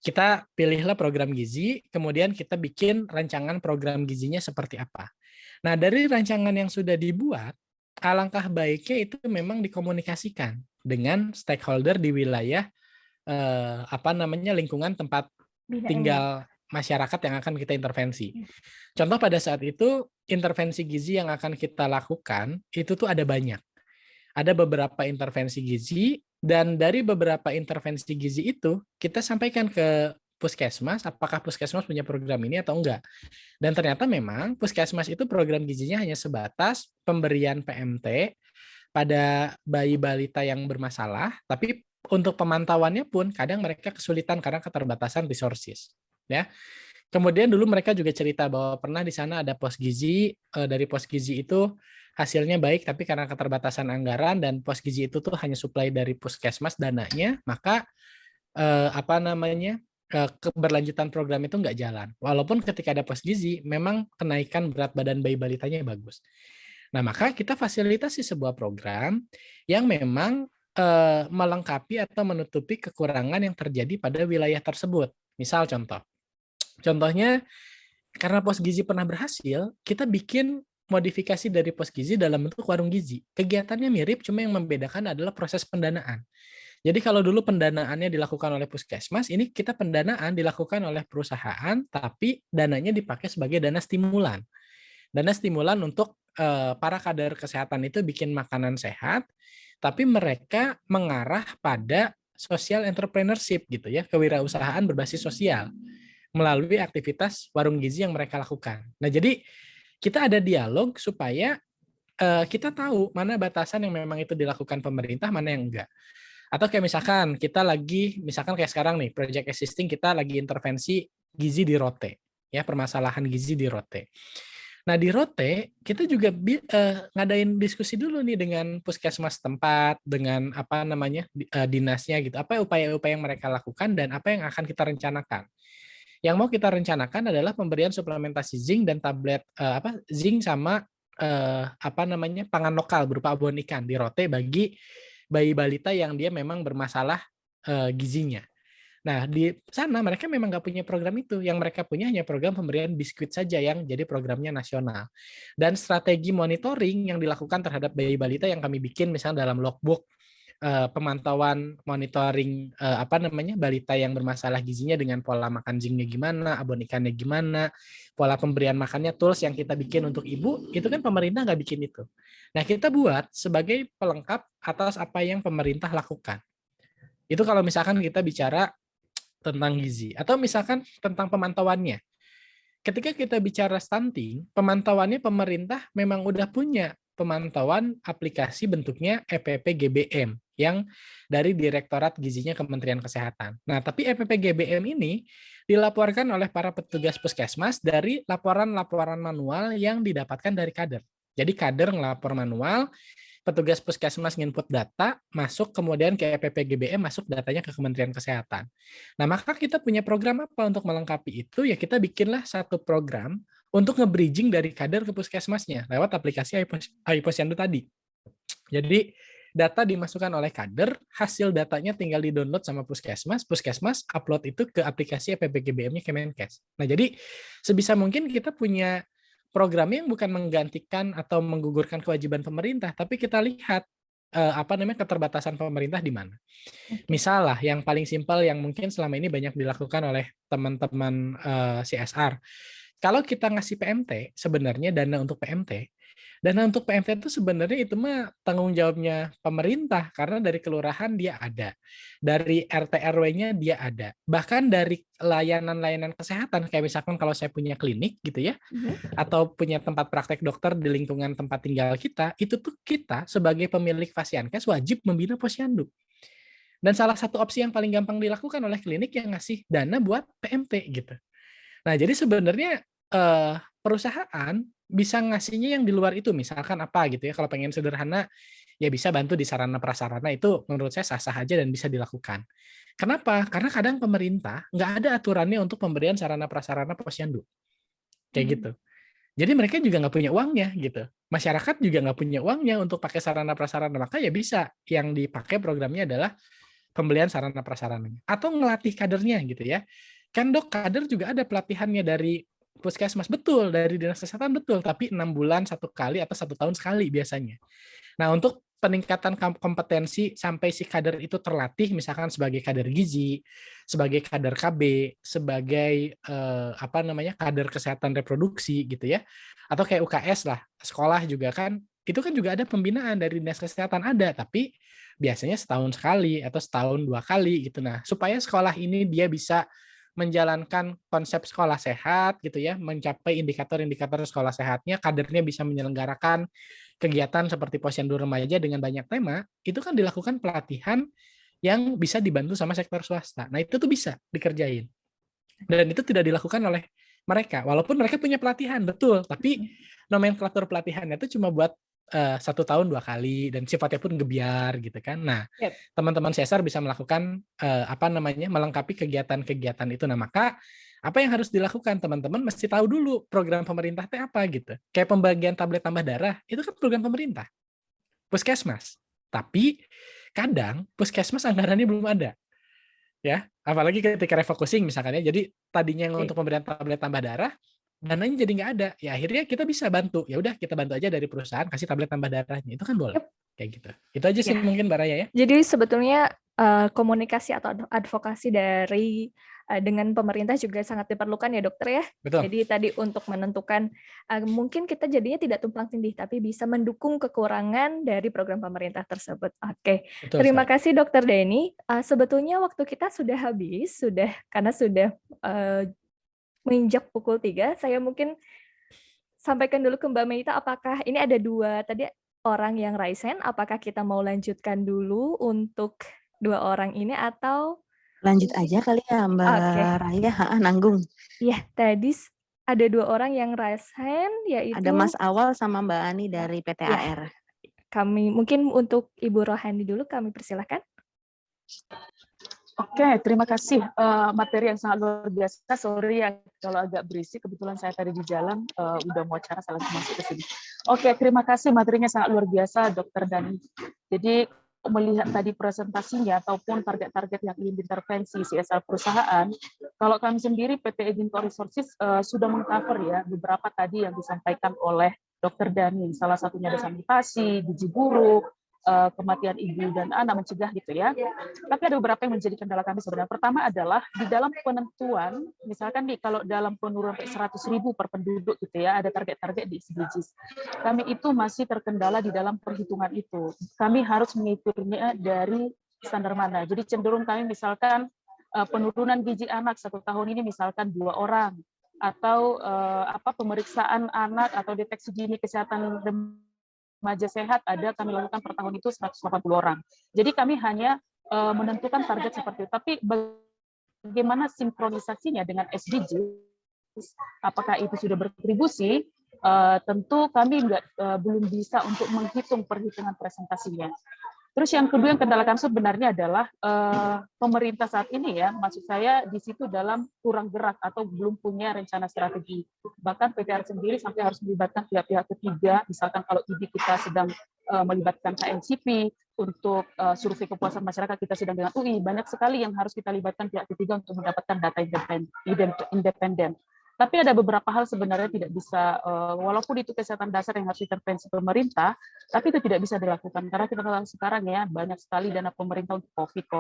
kita pilihlah program gizi, kemudian kita bikin rancangan program gizinya seperti apa. Nah, dari rancangan yang sudah dibuat, alangkah baiknya itu memang dikomunikasikan dengan stakeholder di wilayah lingkungan tempat tinggal masyarakat yang akan kita intervensi. Contoh pada saat itu intervensi gizi yang akan kita lakukan itu tuh ada banyak. Ada beberapa intervensi gizi, dan dari beberapa intervensi gizi itu kita sampaikan ke puskesmas, apakah puskesmas punya program ini atau enggak. Dan ternyata memang puskesmas itu program gizinya hanya sebatas pemberian PMT pada bayi balita yang bermasalah, tapi untuk pemantauannya pun kadang mereka kesulitan karena keterbatasan resources. Ya. Kemudian dulu mereka juga cerita bahwa pernah di sana ada pos gizi, dari pos gizi itu hasilnya baik, tapi karena keterbatasan anggaran dan pos gizi itu tuh hanya suplai dari puskesmas dananya, maka keberlanjutan program itu nggak jalan. Walaupun ketika ada pos gizi, memang kenaikan berat badan bayi balitanya bagus. Nah, maka kita fasilitasi sebuah program yang memang melengkapi atau menutupi kekurangan yang terjadi pada wilayah tersebut. Misal contohnya karena pos gizi pernah berhasil, kita bikin modifikasi dari pos gizi dalam bentuk warung gizi. Kegiatannya mirip, cuma yang membedakan adalah proses pendanaan. Jadi kalau dulu pendanaannya dilakukan oleh puskesmas, ini kita pendanaan dilakukan oleh perusahaan, tapi dananya dipakai sebagai dana stimulan. Dana stimulan untuk para kader kesehatan itu bikin makanan sehat, tapi mereka mengarah pada social entrepreneurship gitu ya, kewirausahaan berbasis sosial melalui aktivitas warung gizi yang mereka lakukan. Nah, jadi kita ada dialog supaya kita tahu mana batasan yang memang itu dilakukan pemerintah, mana yang enggak. Atau kayak misalkan kayak sekarang nih, project existing kita lagi intervensi gizi di Rote, ya permasalahan gizi di Rote. Nah di Rote kita juga ngadain diskusi dulu nih dengan puskesmas tempat, dengan dinasnya gitu, apa upaya-upaya yang mereka lakukan dan apa yang akan kita rencanakan. Yang mau kita rencanakan adalah pemberian suplementasi zinc dan tablet zinc sama pangan lokal berupa abon ikan di Rote bagi bayi balita yang dia memang bermasalah gizinya. Nah, di sana mereka memang nggak punya program itu. Yang mereka punya hanya program pemberian biskuit saja yang jadi programnya nasional. Dan strategi monitoring yang dilakukan terhadap bayi balita yang kami bikin misalnya dalam logbook pemantauan monitoring balita yang bermasalah gizinya dengan pola makan zincnya gimana, abon ikannya gimana, pola pemberian makannya, tools yang kita bikin untuk ibu, itu kan pemerintah nggak bikin itu. Nah, kita buat sebagai pelengkap atas apa yang pemerintah lakukan. Itu kalau misalkan kita bicara tentang gizi. Atau misalkan tentang pemantauannya. Ketika kita bicara stunting, pemantauannya pemerintah memang udah punya pemantauan aplikasi bentuknya EPP-GBM yang dari Direktorat Gizinya Kementerian Kesehatan. Nah, tapi EPP-GBM ini dilaporkan oleh para petugas puskesmas dari laporan-laporan manual yang didapatkan dari kader. Jadi kader ngelapor manual, petugas puskesmas nginput data, masuk kemudian ke EPP-GBM, masuk datanya ke Kementerian Kesehatan. Nah, maka kita punya program apa untuk melengkapi itu? Ya kita bikinlah satu program untuk nge-bridging dari kader ke puskesmasnya lewat aplikasi iPosyandu tadi. Jadi data dimasukkan oleh kader, hasil datanya tinggal di-download sama puskesmas, puskesmas upload itu ke aplikasi EPP-GBM-nya Kemenkes. Nah, jadi sebisa mungkin kita punya program yang bukan menggantikan atau menggugurkan kewajiban pemerintah, tapi kita lihat keterbatasan pemerintah di mana. Misal lah yang paling simpel yang mungkin selama ini banyak dilakukan oleh teman-teman CSR. Kalau kita ngasih PMT, sebenarnya dana untuk PMT itu sebenarnya itu mah tanggung jawabnya pemerintah karena dari kelurahan dia ada, dari RT RW-nya dia ada, bahkan dari layanan-layanan kesehatan kayak misalkan kalau saya punya klinik gitu ya, atau punya tempat praktek dokter di lingkungan tempat tinggal kita, itu tuh kita sebagai pemilik Fasiankes wajib membina posyandu. Dan salah satu opsi yang paling gampang dilakukan oleh klinik yang ngasih dana buat PMT gitu. Nah jadi sebenarnya perusahaan bisa ngasihnya yang di luar itu, misalkan apa gitu ya, kalau pengen sederhana, ya bisa bantu di sarana prasarana, itu menurut saya sah-sah aja dan bisa dilakukan. Kenapa? Karena kadang pemerintah nggak ada aturannya untuk pemberian sarana prasarana posyandu. Kayak gitu. Jadi mereka juga nggak punya uangnya gitu. Masyarakat juga nggak punya uangnya untuk pakai sarana prasarana, maka ya bisa yang dipakai programnya adalah pembelian sarana prasarananya. Atau ngelatih kadernya gitu ya. Kan dok, kader juga ada pelatihannya dari puskesmas, betul, dari dinas kesehatan betul, tapi 6 bulan 1 kali atau 1 tahun sekali biasanya. Nah, untuk peningkatan kompetensi sampai si kader itu terlatih, misalkan sebagai kader gizi, sebagai kader KB, sebagai kader kesehatan reproduksi gitu ya, atau kayak UKS lah, sekolah juga kan, itu kan juga ada pembinaan dari dinas kesehatan ada, tapi biasanya setahun sekali atau setahun 2 kali gitu. Nah, supaya sekolah ini dia bisa menjalankan konsep sekolah sehat gitu ya, mencapai indikator-indikator sekolah sehatnya, kadernya bisa menyelenggarakan kegiatan seperti posyandu remaja dengan banyak tema, itu kan dilakukan pelatihan yang bisa dibantu sama sektor swasta. Nah, itu tuh bisa dikerjain. Dan itu tidak dilakukan oleh mereka, walaupun mereka punya pelatihan, betul, tapi nomenklatur pelatihannya itu cuma buat 1 tahun 2 kali dan sifatnya pun gebiar gitu kan. Nah, Yap. teman-teman CSR bisa melakukan melengkapi kegiatan-kegiatan itu. Nah, maka apa yang harus dilakukan teman-teman mesti tahu dulu program pemerintah teh apa gitu. Kayak pembagian tablet tambah darah itu kan program pemerintah, puskesmas. Tapi kadang puskesmas anggarannya belum ada. Ya, apalagi ketika refocusing misalkan ya. Jadi tadinya yang untuk pemberian tablet tambah darah, dananya jadi nggak ada. Ya akhirnya kita bisa bantu. Ya udah kita bantu aja dari perusahaan kasih tablet tambah darahnya. Itu kan boleh. Yap. Kayak gitu. Itu aja sih Ya. mungkin Mbak Raya ya. Jadi sebetulnya komunikasi atau advokasi dari dengan pemerintah juga sangat diperlukan ya dokter ya. Betul. Jadi tadi untuk menentukan mungkin kita jadinya tidak tumpang tindih tapi bisa mendukung kekurangan dari program pemerintah tersebut. Oke. Betul Terima sekali. kasih dokter Denny. Sebetulnya waktu kita sudah habis, karena sudah menginjak pukul 3. Saya mungkin sampaikan dulu ke Mbak Meita, apakah ini ada 2 tadi orang yang raise hand, apakah kita mau lanjutkan dulu untuk 2 orang ini atau Lanjut aja kali ya Mbak Oke. Raya, nanggung. Iya, tadi ada 2 orang yang raise hand, yaitu Ada Mas Awal sama Mbak Ani dari PT Ya. AR. Kami mungkin untuk Ibu Rohani dulu kami persilahkan. Oke, terima kasih. Materi yang sangat luar biasa. Sorry ya kalau agak berisik. Kebetulan saya tadi di jalan, udah mau acara, saya langsung masuk ke sini. Oke, terima kasih. Materinya sangat luar biasa, Dokter Dani. Jadi melihat tadi presentasinya ataupun target-target yang ingin diintervensi CSR perusahaan, kalau kami sendiri PT Eginto Resources sudah mengcover ya beberapa tadi yang disampaikan oleh Dokter Dani. Salah satunya ada sanitasi, gizi buruk, kematian ibu dan anak, mencegah gitu ya. Tapi ada beberapa yang menjadi kendala kami sebenarnya. Pertama adalah di dalam penentuan, misalkan nih kalau dalam penurunan 100.000 per penduduk gitu ya, ada target-target di SDGs. Kami itu masih terkendala di dalam perhitungan itu. Kami harus mengikutinya dari standar mana. Jadi cenderung kami misalkan penurunan gizi anak 1 tahun ini misalkan 2 orang, atau pemeriksaan anak atau deteksi dini kesehatan remaja sehat ada kami lakukan per tahun itu 180 orang. Jadi kami hanya menentukan target seperti itu. Tapi bagaimana sinkronisasinya dengan SDG? Apakah itu sudah berkontribusi? Tentu kami belum bisa untuk menghitung perhitungan presentasinya. Terus yang kedua yang kendala kami sebenarnya adalah pemerintah saat ini ya, maksud saya di situ dalam kurang gerak atau belum punya rencana strategi. Bahkan PTR sendiri sampai harus melibatkan pihak-pihak ketiga, misalkan kalau ID kita sedang melibatkan KNCP, untuk survei kepuasan masyarakat kita sedang dengan UI, banyak sekali yang harus kita libatkan pihak ketiga untuk mendapatkan data independen. Tapi ada beberapa hal sebenarnya tidak bisa, walaupun itu kesehatan dasar yang harus intervensi pemerintah, tapi itu tidak bisa dilakukan karena kita tahu sekarang ya banyak sekali dana pemerintah untuk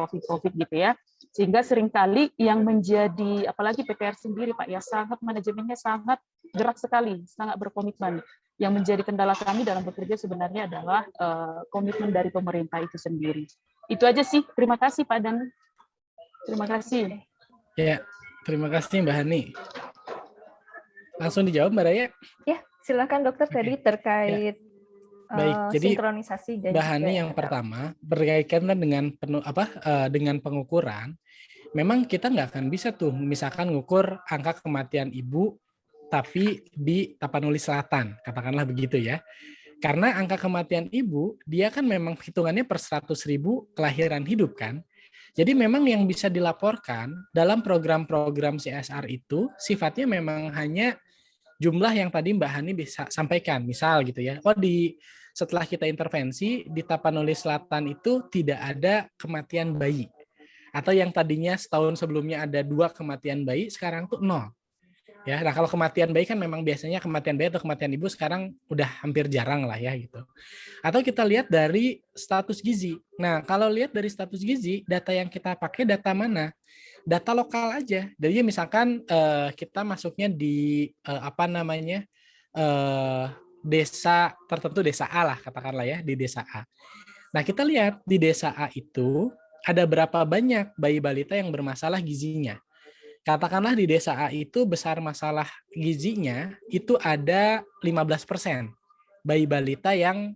COVID gitu ya, sehingga seringkali yang menjadi, apalagi PTR sendiri Pak ya, sangat manajemennya sangat gerak sekali, sangat berkomitmen. Yang menjadi kendala kami dalam bekerja sebenarnya adalah komitmen dari pemerintah itu sendiri. Itu aja sih. Terima kasih Pak Dan. Terima kasih. Ya, terima kasih Mbak Hani. Langsung dijawab Mbak Raya? Ya, silakan dokter. Tadi terkait Baik, jadi sinkronisasi dan Mbak Hani yang pertama berkaitan dengan dengan pengukuran. Memang kita nggak akan bisa tuh misalkan ngukur angka kematian ibu tapi di Tapanuli Selatan, katakanlah begitu ya. Karena angka kematian ibu, dia kan memang hitungannya per 100.000 kelahiran hidup kan. Jadi memang yang bisa dilaporkan dalam program-program CSR itu sifatnya memang hanya jumlah yang tadi Mbak Hani bisa sampaikan. Misal gitu ya, setelah kita intervensi, di Tapanuli Selatan itu tidak ada kematian bayi. Atau yang tadinya setahun sebelumnya ada 2 kematian bayi, sekarang tuh 0. Ya, nah kalau kematian bayi kan memang biasanya kematian bayi atau kematian ibu sekarang udah hampir jarang lah ya gitu. Atau kita lihat dari status gizi. Nah, kalau lihat dari status gizi, data yang kita pakai data mana? Data lokal aja. Jadi misalkan kita masuknya di desa tertentu, desa A lah katakanlah ya, di desa A. Nah, kita lihat di desa A itu ada berapa banyak bayi balita yang bermasalah gizinya. Katakanlah di desa A itu besar masalah gizinya itu ada 15% bayi balita yang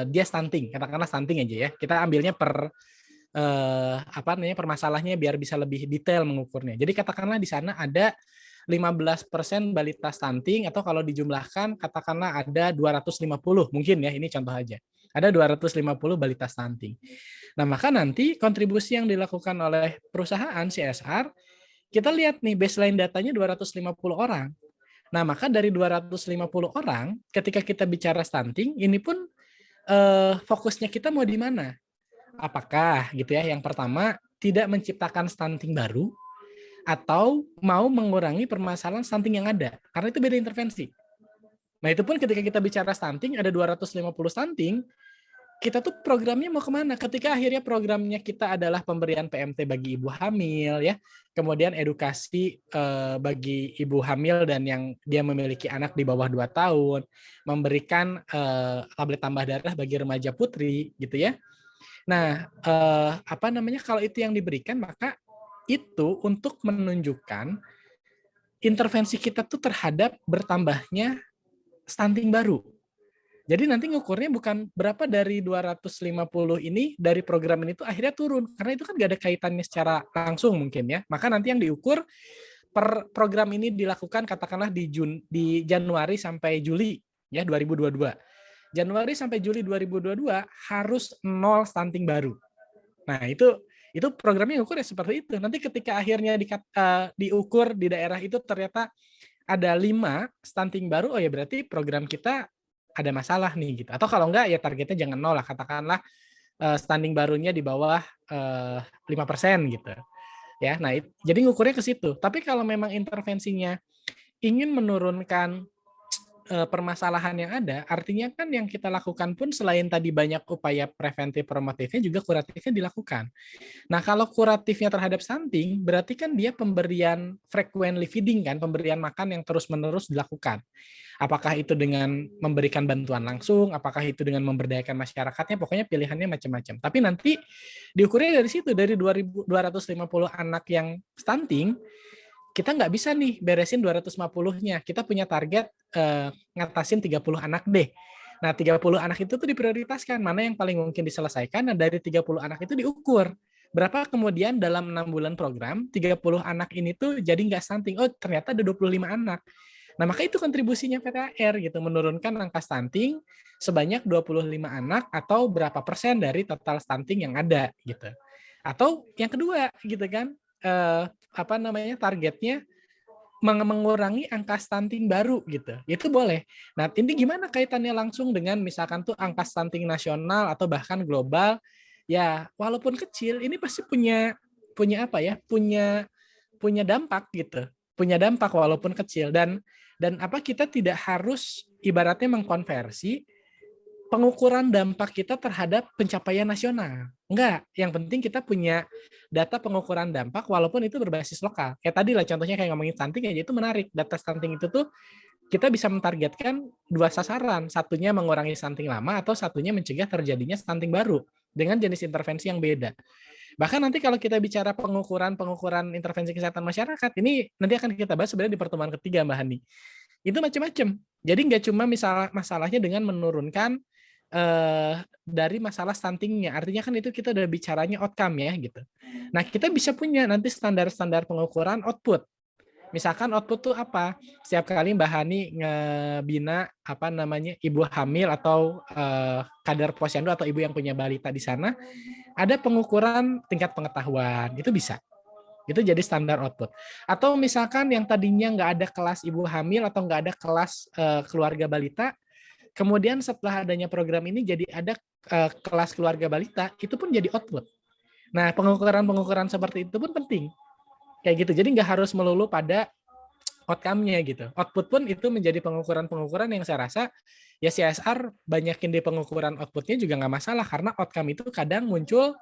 dia stunting, katakanlah stunting aja ya. Kita ambilnya per permasalahannya biar bisa lebih detail mengukurnya. Jadi katakanlah di sana ada 15% balita stunting, atau kalau dijumlahkan katakanlah ada 250 mungkin ya, ini contoh aja. Ada 250 balita stunting. Nah, maka nanti kontribusi yang dilakukan oleh perusahaan CSR, kita lihat nih baseline datanya 250 orang. Nah, maka dari 250 orang, ketika kita bicara stunting, ini pun fokusnya kita mau di mana? Apakah gitu ya, yang pertama tidak menciptakan stunting baru, atau mau mengurangi permasalahan stunting yang ada, karena itu beda intervensi. Nah, itu pun ketika kita bicara stunting, ada 250 stunting, kita tuh programnya mau kemana? Ketika akhirnya programnya kita adalah pemberian PMT bagi ibu hamil, ya, kemudian edukasi bagi ibu hamil dan yang dia memiliki anak di bawah 2 tahun, memberikan tablet tambah darah bagi remaja putri, gitu ya. Nah, kalau itu yang diberikan, maka itu untuk menunjukkan intervensi kita tuh terhadap bertambahnya stunting baru. Jadi nanti ngukurnya bukan berapa dari 250 ini dari program ini tuh akhirnya turun, karena itu kan nggak ada kaitannya secara langsung mungkin ya. Maka nanti yang diukur per program ini dilakukan katakanlah di Januari sampai Juli ya 2022. Januari sampai Juli 2022 harus 0 stunting baru. Nah, itu programnya ukur ya seperti itu. Nanti ketika akhirnya diukur di daerah itu ternyata ada 5 stunting baru, oh ya berarti program kita ada masalah nih gitu. Atau kalau enggak ya targetnya jangan 0 lah, katakanlah stunting barunya di bawah 5% gitu. Ya, nah jadi ngukurnya ke situ. Tapi kalau memang intervensinya ingin menurunkan permasalahan yang ada, artinya kan yang kita lakukan pun selain tadi banyak upaya preventif promotifnya, juga kuratifnya dilakukan. Nah, kalau kuratifnya terhadap stunting, berarti kan dia pemberian frequently feeding kan, pemberian makan yang terus-menerus dilakukan. Apakah itu dengan memberikan bantuan langsung, apakah itu dengan memberdayakan masyarakatnya, pokoknya pilihannya macam-macam. Tapi nanti diukurnya dari situ, dari 250 anak yang stunting, kita nggak bisa nih beresin 250-nya. Kita punya target ngatasin 30 anak deh. Nah, 30 anak itu tuh diprioritaskan. Mana yang paling mungkin diselesaikan, dan dari 30 anak itu diukur. Berapa kemudian dalam 6 bulan program, 30 anak ini tuh jadi nggak stunting. Oh, ternyata ada 25 anak. Nah, maka itu kontribusinya PTHR gitu, menurunkan angka stunting sebanyak 25 anak atau berapa persen dari total stunting yang ada gitu. Atau yang kedua gitu kan, targetnya mengurangi angka stunting baru gitu. Itu boleh. Nah, ini gimana kaitannya langsung dengan misalkan tuh angka stunting nasional atau bahkan global? Ya, walaupun kecil, ini pasti punya dampak gitu. Punya dampak walaupun kecil, dan kita tidak harus ibaratnya mengkonversi pengukuran dampak kita terhadap pencapaian nasional. Enggak, yang penting kita punya data pengukuran dampak walaupun itu berbasis lokal. Kayak tadi lah contohnya kayak ngomongin stunting aja, itu menarik. Data stunting itu tuh kita bisa mentargetkan 2 sasaran. Satunya mengurangi stunting lama, atau satunya mencegah terjadinya stunting baru dengan jenis intervensi yang beda. Bahkan nanti kalau kita bicara pengukuran intervensi kesehatan masyarakat, ini nanti akan kita bahas sebenarnya di pertemuan ketiga, Mbak Hani. Itu macam-macam. Jadi nggak cuma masalahnya dengan menurunkan dari masalah stuntingnya, artinya kan itu kita udah bicaranya outcome ya gitu. Nah, kita bisa punya nanti standar-standar pengukuran output. Misalkan output tuh apa? Setiap kali Mbak Hani ngebina ibu hamil atau kader posyandu atau ibu yang punya balita di sana, ada pengukuran tingkat pengetahuan, itu bisa. Itu jadi standar output. Atau misalkan yang tadinya nggak ada kelas ibu hamil atau nggak ada kelas keluarga balita, kemudian setelah adanya program ini jadi ada kelas keluarga balita, itu pun jadi output. Nah, pengukuran seperti itu pun penting. Kayak gitu. Jadi nggak harus melulu pada outcome-nya gitu. Output pun itu menjadi pengukuran yang saya rasa ya CSR banyakin di pengukuran output-nya juga nggak masalah, karena outcome itu kadang muncul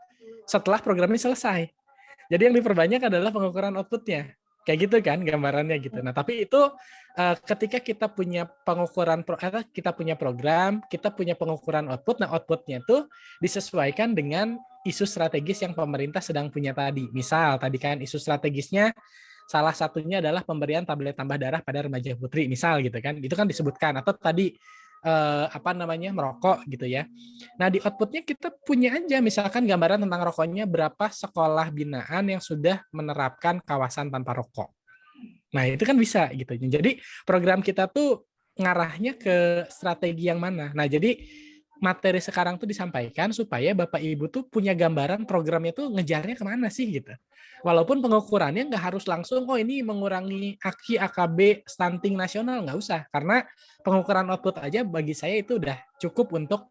setelah program ini selesai. Jadi yang diperbanyak adalah pengukuran output-nya. Kayak gitu kan gambarannya gitu. Nah, tapi itu ketika kita punya kita punya program, kita punya pengukuran output, nah output-nya itu disesuaikan dengan isu strategis yang pemerintah sedang punya tadi. Misal tadi kan isu strategisnya salah satunya adalah pemberian tablet tambah darah pada remaja putri, misal gitu kan. Itu kan disebutkan. Atau tadi merokok gitu ya. Nah, di outputnya kita punya aja misalkan gambaran tentang rokoknya berapa sekolah binaan yang sudah menerapkan kawasan tanpa rokok. Nah, itu kan bisa gitu. Jadi program kita tuh ngarahnya ke strategi yang mana. Nah, jadi materi sekarang tuh disampaikan supaya Bapak Ibu tuh punya gambaran programnya tuh ngejarnya kemana sih gitu. Walaupun pengukurannya nggak harus langsung, oh ini mengurangi AKI, AKB, stunting nasional, nggak usah. Karena pengukuran output aja bagi saya itu udah cukup untuk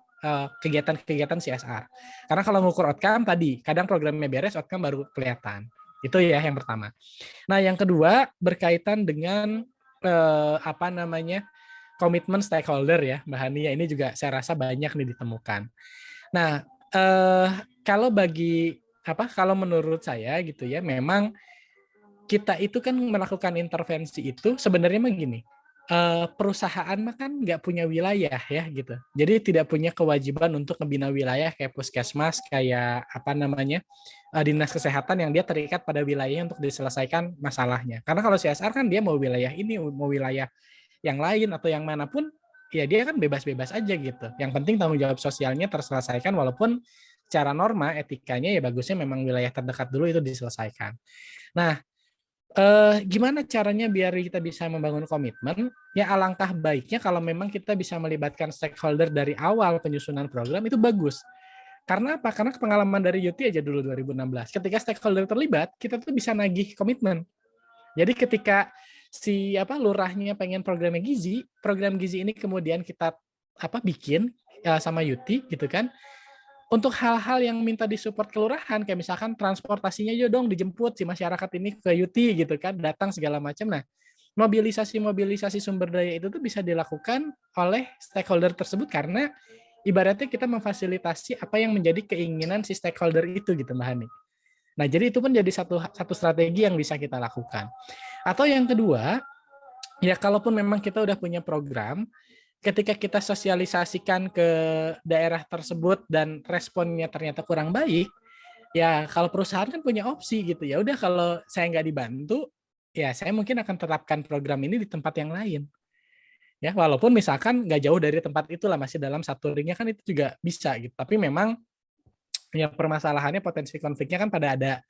kegiatan-kegiatan CSR. Karena kalau ngukur outcome tadi, kadang programnya beres, outcome baru kelihatan. Itu ya yang pertama. Nah, yang kedua berkaitan dengan komitmen stakeholder ya, Mbak Hani. Ini juga saya rasa banyak nih ditemukan. Nah, kalau menurut saya gitu ya, memang kita itu kan melakukan intervensi itu sebenarnya mah gini, perusahaan mah kan nggak punya wilayah ya gitu. Jadi tidak punya kewajiban untuk membina wilayah kayak puskesmas, kayak dinas kesehatan yang dia terikat pada wilayah untuk diselesaikan masalahnya. Karena kalau CSR kan dia mau wilayah ini, mau wilayah yang lain atau yang manapun, ya dia kan bebas-bebas aja gitu. Yang penting tanggung jawab sosialnya terselesaikan, walaupun secara norma etikanya ya bagusnya memang wilayah terdekat dulu itu diselesaikan. Nah, gimana caranya biar kita bisa membangun komitmen? Ya alangkah baiknya kalau memang kita bisa melibatkan stakeholder dari awal penyusunan program itu bagus. Karena apa? Karena pengalaman dari Yuti aja dulu 2016. Ketika stakeholder terlibat, kita tuh bisa nagih komitmen. Jadi ketika lurahnya pengen program gizi ini kemudian kita bikin sama Yuti gitu kan. Untuk hal-hal yang minta disupport kelurahan, kayak misalkan transportasinya aja dong dijemput si masyarakat ini ke Yuti gitu kan, datang segala macam. Nah, mobilisasi sumber daya itu tuh bisa dilakukan oleh stakeholder tersebut karena ibaratnya kita memfasilitasi apa yang menjadi keinginan si stakeholder itu gitu Mbak Hani. Nah, jadi itu pun jadi satu strategi yang bisa kita lakukan. Atau yang kedua, ya kalaupun memang kita udah punya program, ketika kita sosialisasikan ke daerah tersebut dan responnya ternyata kurang baik, ya kalau perusahaan kan punya opsi gitu. Ya udah kalau saya nggak dibantu, ya saya mungkin akan terapkan program ini di tempat yang lain. Ya, walaupun misalkan nggak jauh dari tempat itulah, masih dalam satu ringnya kan itu juga bisa gitu. Tapi memang ya permasalahannya potensi konfliknya kan pada ada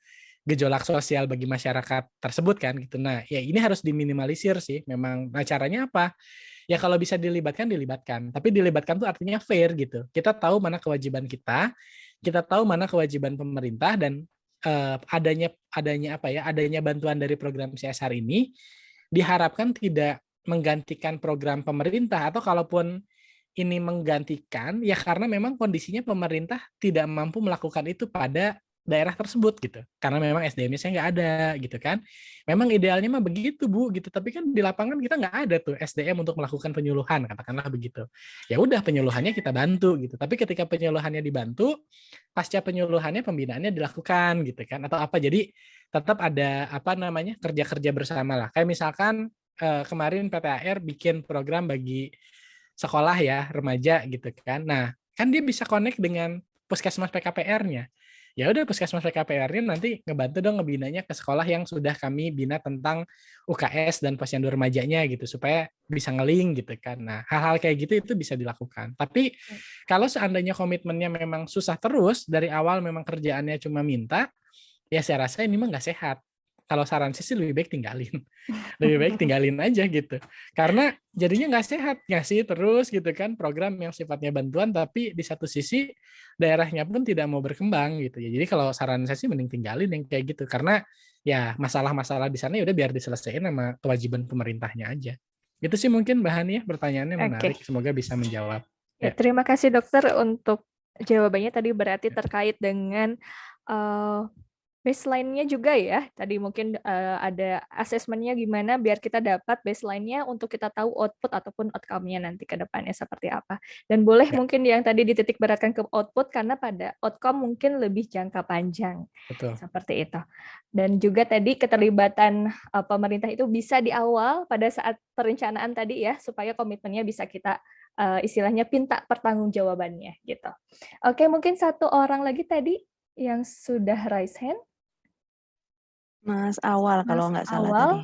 gejolak sosial bagi masyarakat tersebut kan gitu. Nah, ya ini harus diminimalisir sih memang. Nah, caranya apa? Ya kalau bisa dilibatkan. Tapi dilibatkan tuh artinya fair gitu. Kita tahu mana kewajiban kita tahu mana kewajiban pemerintah, dan adanya bantuan dari program CSR ini diharapkan tidak menggantikan program pemerintah, atau kalaupun ini menggantikan ya karena memang kondisinya pemerintah tidak mampu melakukan itu pada daerah tersebut gitu, karena memang SDM-nya saya nggak ada gitu kan. Memang idealnya mah begitu Bu gitu, tapi kan di lapangan kita nggak ada tuh SDM untuk melakukan penyuluhan, katakanlah begitu. Ya udah, penyuluhannya kita bantu gitu, tapi ketika penyuluhannya dibantu, pasca penyuluhannya pembinaannya dilakukan gitu kan, atau apa. Jadi tetap ada kerja-kerja bersama lah. Kayak misalkan kemarin PTAR bikin program bagi sekolah ya remaja gitu kan. Nah, kan dia bisa connect dengan puskesmas PKPR-nya. Ya udah, puskesmas PKPR-nya nanti ngebantu dong ngebinanya ke sekolah yang sudah kami bina tentang UKS dan posyandu remajanya gitu, supaya bisa ngeling gitu kan. Nah, hal-hal kayak gitu itu bisa dilakukan. Tapi kalau seandainya komitmennya memang susah terus, dari awal memang kerjaannya cuma minta, ya saya rasa ini mah nggak sehat. Kalau saran saya sih lebih baik tinggalin aja gitu, karena jadinya nggak sehat, ngasih terus gitu kan program yang sifatnya bantuan, tapi di satu sisi daerahnya pun tidak mau berkembang gitu ya. Jadi kalau saran saya sih mending tinggalin yang kayak gitu, karena ya masalah-masalah di sana ya udah biar diselesaikan sama kewajiban pemerintahnya aja. Itu sih mungkin Mbak Hani ya, pertanyaannya menarik, semoga bisa menjawab. Ya, terima kasih dokter untuk jawabannya tadi. Berarti terkait dengan baseline-nya juga ya. Tadi mungkin ada asesmennya gimana biar kita dapat baseline-nya untuk kita tahu output ataupun outcome-nya nanti ke depannya seperti apa. Dan boleh mungkin yang tadi dititik beratkan ke output karena pada outcome mungkin lebih jangka panjang. Betul. Seperti itu. Dan juga tadi keterlibatan pemerintah itu bisa di awal pada saat perencanaan tadi ya, supaya komitmennya bisa kita istilahnya pinta pertanggungjawabannya gitu. Oke, mungkin satu orang lagi tadi yang sudah raise hand. Mas Awal kalau Mas nggak salah Awal, tadi.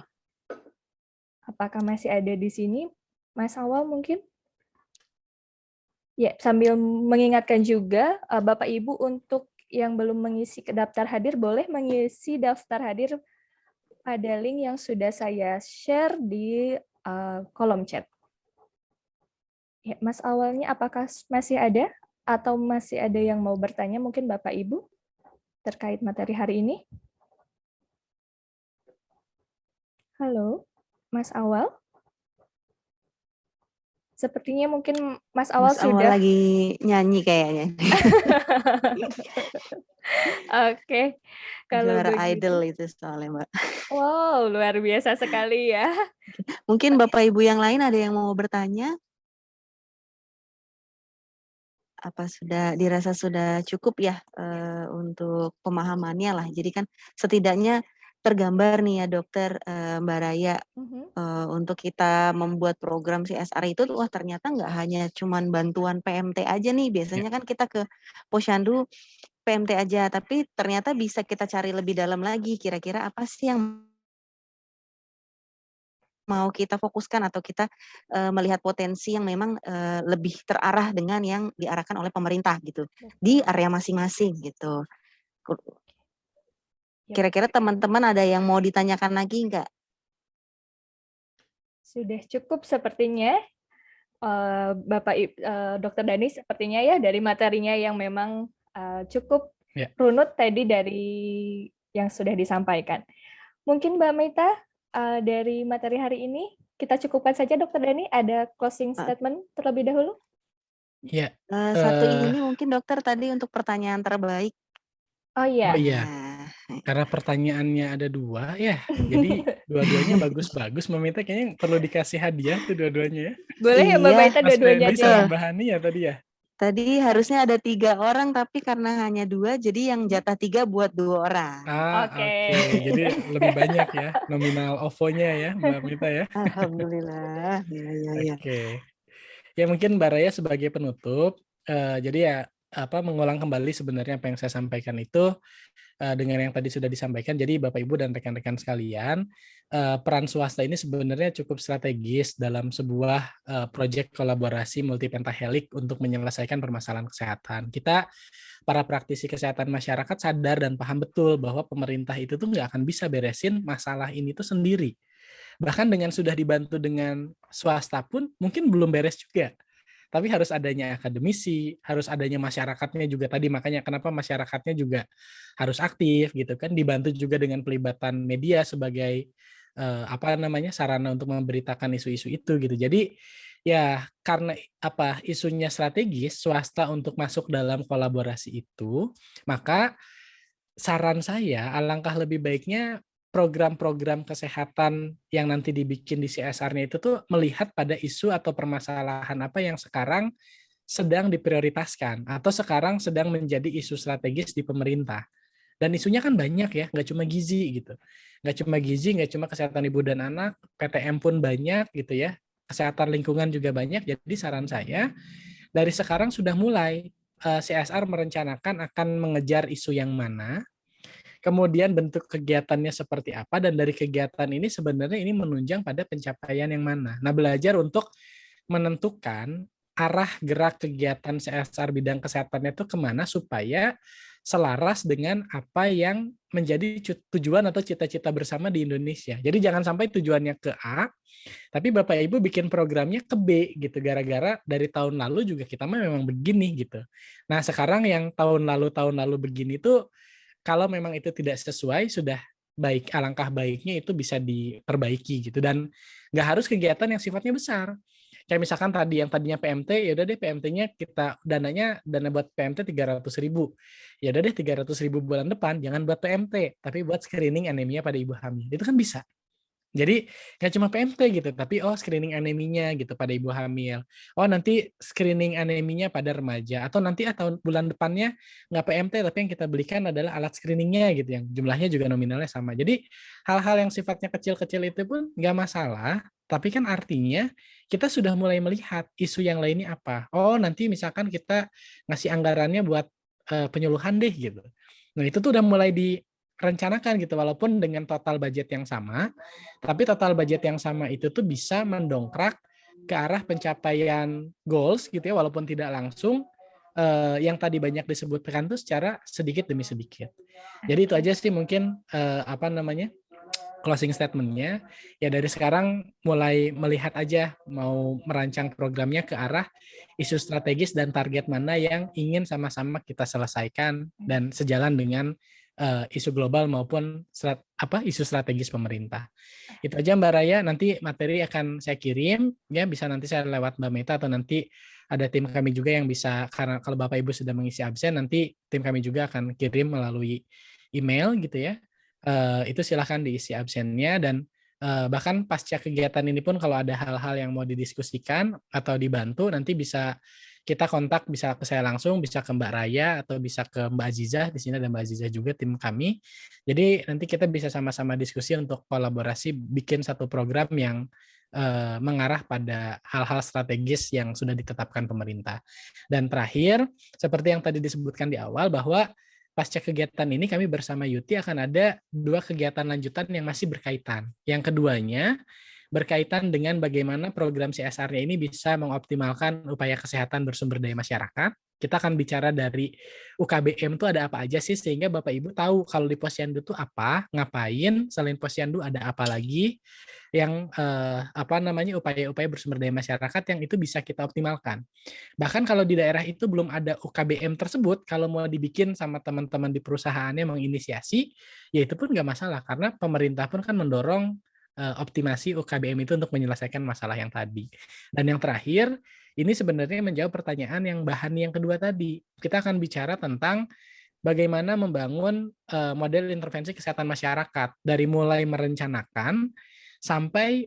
apakah masih ada di sini? Mas Awal mungkin? Ya, sambil mengingatkan juga Bapak Ibu untuk yang belum mengisi daftar hadir, boleh mengisi daftar hadir pada link yang sudah saya share di kolom chat. Ya, Mas Awalnya apakah masih ada? Atau masih ada yang mau bertanya mungkin Bapak Ibu terkait materi hari ini? Halo, Mas Awal? Sepertinya mungkin Mas Awal Mas Awal sudah. lagi nyanyi kayaknya. Oke, kalau Juara begitu. idol itu soalnya, Mbak. Wow, luar biasa sekali ya. Mungkin Bapak Ibu yang lain ada yang mau bertanya? Apa sudah dirasa sudah cukup ya untuk pemahamannya lah. Jadi kan setidaknya tergambar nih ya Dokter Mbak Raya untuk kita membuat program CSR itu wah ternyata nggak hanya cuman bantuan PMT aja nih. Biasanya kan kita ke Posyandu PMT aja, tapi ternyata bisa kita cari lebih dalam lagi kira-kira apa sih yang mau kita fokuskan atau kita melihat potensi yang memang lebih terarah dengan yang diarahkan oleh pemerintah gitu di area masing-masing gitu. Kira-kira teman-teman ada yang mau ditanyakan lagi nggak? Sudah cukup sepertinya Bapak Dr. Dani sepertinya ya dari materinya yang memang cukup runut tadi dari yang sudah disampaikan. Mungkin Mbak Mita dari materi hari ini kita cukupkan saja Dr. Dani, ada closing statement terlebih dahulu? Iya. Satu ini mungkin dokter tadi untuk pertanyaan terbaik. Oh iya. Oh iya. Karena pertanyaannya ada 2 ya. Jadi dua-duanya bagus-bagus. Mbak Mita kayaknya perlu dikasih hadiah tuh dua-duanya ya. Boleh ya Mbak Mita dua-duanya Mas Febri sama Mbak Hani ya tadi ya? Tadi harusnya ada 3 orang tapi karena hanya 2 jadi yang jatah 3 buat 2 orang. Oke. Jadi lebih banyak ya nominal OVO-nya ya Mbak Mita ya. Alhamdulillah. Ya. Oke. Ya mungkin Mbak Raya sebagai penutup, jadi ya mengulang kembali sebenarnya apa yang saya sampaikan itu dengan yang tadi sudah disampaikan. Jadi Bapak Ibu dan rekan-rekan sekalian, peran swasta ini sebenarnya cukup strategis dalam sebuah proyek kolaborasi multipentahelik untuk menyelesaikan permasalahan kesehatan. Kita para praktisi kesehatan masyarakat sadar dan paham betul bahwa pemerintah itu tuh nggak akan bisa beresin masalah ini tuh sendiri. Bahkan dengan sudah dibantu dengan swasta pun mungkin belum beres juga. Tapi harus adanya akademisi, harus adanya masyarakatnya juga tadi, makanya kenapa masyarakatnya juga harus aktif gitu kan, dibantu juga dengan pelibatan media sebagai sarana untuk memberitakan isu-isu itu gitu. Jadi ya karena isunya strategis swasta untuk masuk dalam kolaborasi itu, maka saran saya alangkah lebih baiknya program-program kesehatan yang nanti dibikin di CSR-nya itu tuh melihat pada isu atau permasalahan apa yang sekarang sedang diprioritaskan atau sekarang sedang menjadi isu strategis di pemerintah. Dan isunya kan banyak ya, nggak cuma gizi gitu. Nggak cuma gizi, nggak cuma kesehatan ibu dan anak, PTM pun banyak gitu ya. Kesehatan lingkungan juga banyak. Jadi saran saya dari sekarang sudah mulai CSR merencanakan akan mengejar isu yang mana, kemudian bentuk kegiatannya seperti apa, dan dari kegiatan ini sebenarnya ini menunjang pada pencapaian yang mana. Nah, belajar untuk menentukan arah gerak kegiatan CSR bidang kesehatannya itu kemana supaya selaras dengan apa yang menjadi tujuan atau cita-cita bersama di Indonesia. Jadi jangan sampai tujuannya ke A, tapi Bapak Ibu bikin programnya ke B gitu, gara-gara dari tahun lalu juga kita memang begini gitu. Nah sekarang yang tahun lalu begini tuh kalau memang itu tidak sesuai, sudah alangkah baiknya itu bisa diperbaiki gitu, dan nggak harus kegiatan yang sifatnya besar. Kayak misalkan tadi yang tadinya PMT, ya udah deh PMT-nya kita dana buat PMT 300.000. Ya udah deh 300.000 bulan depan jangan buat PMT, tapi buat screening anemia pada ibu hamil. Itu kan bisa. Jadi nggak cuma PMT gitu, tapi screening aneminya gitu pada ibu hamil. Nanti screening aneminya pada remaja, atau nanti tahun bulan depannya nggak PMT tapi yang kita belikan adalah alat screeningnya gitu yang jumlahnya juga nominalnya sama. Jadi hal-hal yang sifatnya kecil-kecil itu pun nggak masalah, tapi kan artinya kita sudah mulai melihat isu yang lainnya apa. Nanti misalkan kita ngasih anggarannya buat penyuluhan deh gitu. Nah itu tuh udah mulai rencanakan gitu, walaupun dengan total budget yang sama, tapi total budget yang sama itu tuh bisa mendongkrak ke arah pencapaian goals gitu ya, walaupun tidak langsung, yang tadi banyak disebutkan tuh secara sedikit demi sedikit. Jadi itu aja sih mungkin closing statement-nya. Ya dari sekarang mulai melihat aja mau merancang programnya ke arah isu strategis dan target mana yang ingin sama-sama kita selesaikan dan sejalan dengan isu global maupun isu strategis pemerintah. Itu aja Mbak Raya, nanti materi akan saya kirim, ya bisa nanti saya lewat Mbak Meta atau nanti ada tim kami juga yang bisa, karena kalau Bapak Ibu sudah mengisi absen, nanti tim kami juga akan kirim melalui email gitu ya. Itu silahkan diisi absennya dan bahkan pasca kegiatan ini pun kalau ada hal-hal yang mau didiskusikan atau dibantu nanti bisa kita kontak, bisa ke saya langsung, bisa ke Mbak Raya atau bisa ke Mbak Azizah. Di sini ada Mbak Azizah juga tim kami. Jadi nanti kita bisa sama-sama diskusi untuk kolaborasi bikin satu program yang mengarah pada hal-hal strategis yang sudah ditetapkan pemerintah. Dan terakhir, seperti yang tadi disebutkan di awal bahwa pasca kegiatan ini kami bersama Yuti akan ada 2 kegiatan lanjutan yang masih berkaitan. Yang keduanya berkaitan dengan bagaimana program CSR-nya ini bisa mengoptimalkan upaya kesehatan bersumber daya masyarakat. Kita akan bicara dari UKBM itu ada apa aja sih, sehingga Bapak Ibu tahu kalau di Posyandu itu apa, ngapain, selain Posyandu ada apa lagi, yang upaya-upaya bersumber daya masyarakat yang itu bisa kita optimalkan. Bahkan kalau di daerah itu belum ada UKBM tersebut, kalau mau dibikin sama teman-teman di perusahaannya menginisiasi, ya itu pun nggak masalah, karena pemerintah pun kan mendorong optimasi UKBM itu untuk menyelesaikan masalah yang tadi. Dan yang terakhir, ini sebenarnya menjawab pertanyaan yang bahan yang kedua tadi. Kita akan bicara tentang bagaimana membangun model intervensi kesehatan masyarakat, dari mulai merencanakan sampai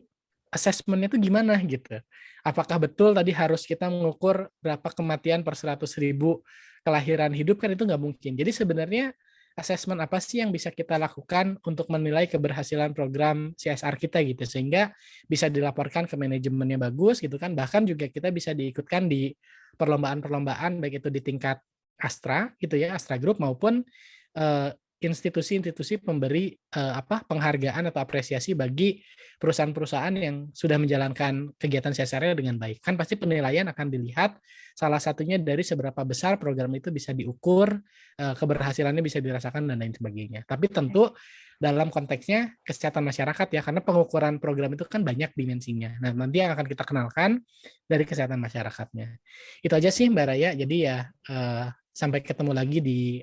assessment-nya itu gimana gitu. Apakah betul tadi harus kita mengukur berapa kematian per 100.000 kelahiran hidup, kan itu nggak mungkin. Jadi sebenarnya assessment apa sih yang bisa kita lakukan untuk menilai keberhasilan program CSR kita gitu, sehingga bisa dilaporkan ke manajemennya bagus gitu kan, bahkan juga kita bisa diikutkan di perlombaan-perlombaan baik itu di tingkat Astra gitu ya, Astra Group maupun institusi-institusi pemberi penghargaan atau apresiasi bagi perusahaan-perusahaan yang sudah menjalankan kegiatan CSR-nya dengan baik. Kan pasti penilaian akan dilihat salah satunya dari seberapa besar program itu bisa diukur, keberhasilannya bisa dirasakan dan lain sebagainya. Tapi tentu dalam konteksnya kesehatan masyarakat ya, karena pengukuran program itu kan banyak dimensinya. Nah, nanti yang akan kita kenalkan dari kesehatan masyarakatnya. Itu aja sih Mbak Raya. Jadi ya sampai ketemu lagi di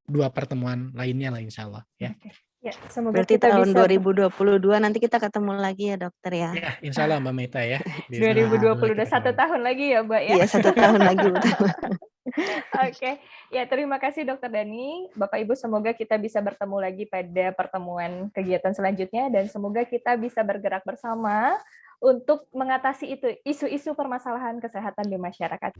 2 pertemuan lainnya lah insya Allah ya. Ya, semoga berarti kita tahun bisa 2022 nanti kita ketemu lagi ya dokter ya. Ya, insya Allah Mbak Meta ya. 2022 1 tahun lagi ya Mbak ya. Iya 1 tahun lagi. Oke, ya terima kasih Dokter Dani. Bapak Ibu semoga kita bisa bertemu lagi pada pertemuan kegiatan selanjutnya dan semoga kita bisa bergerak bersama untuk mengatasi itu isu-isu permasalahan kesehatan di masyarakat.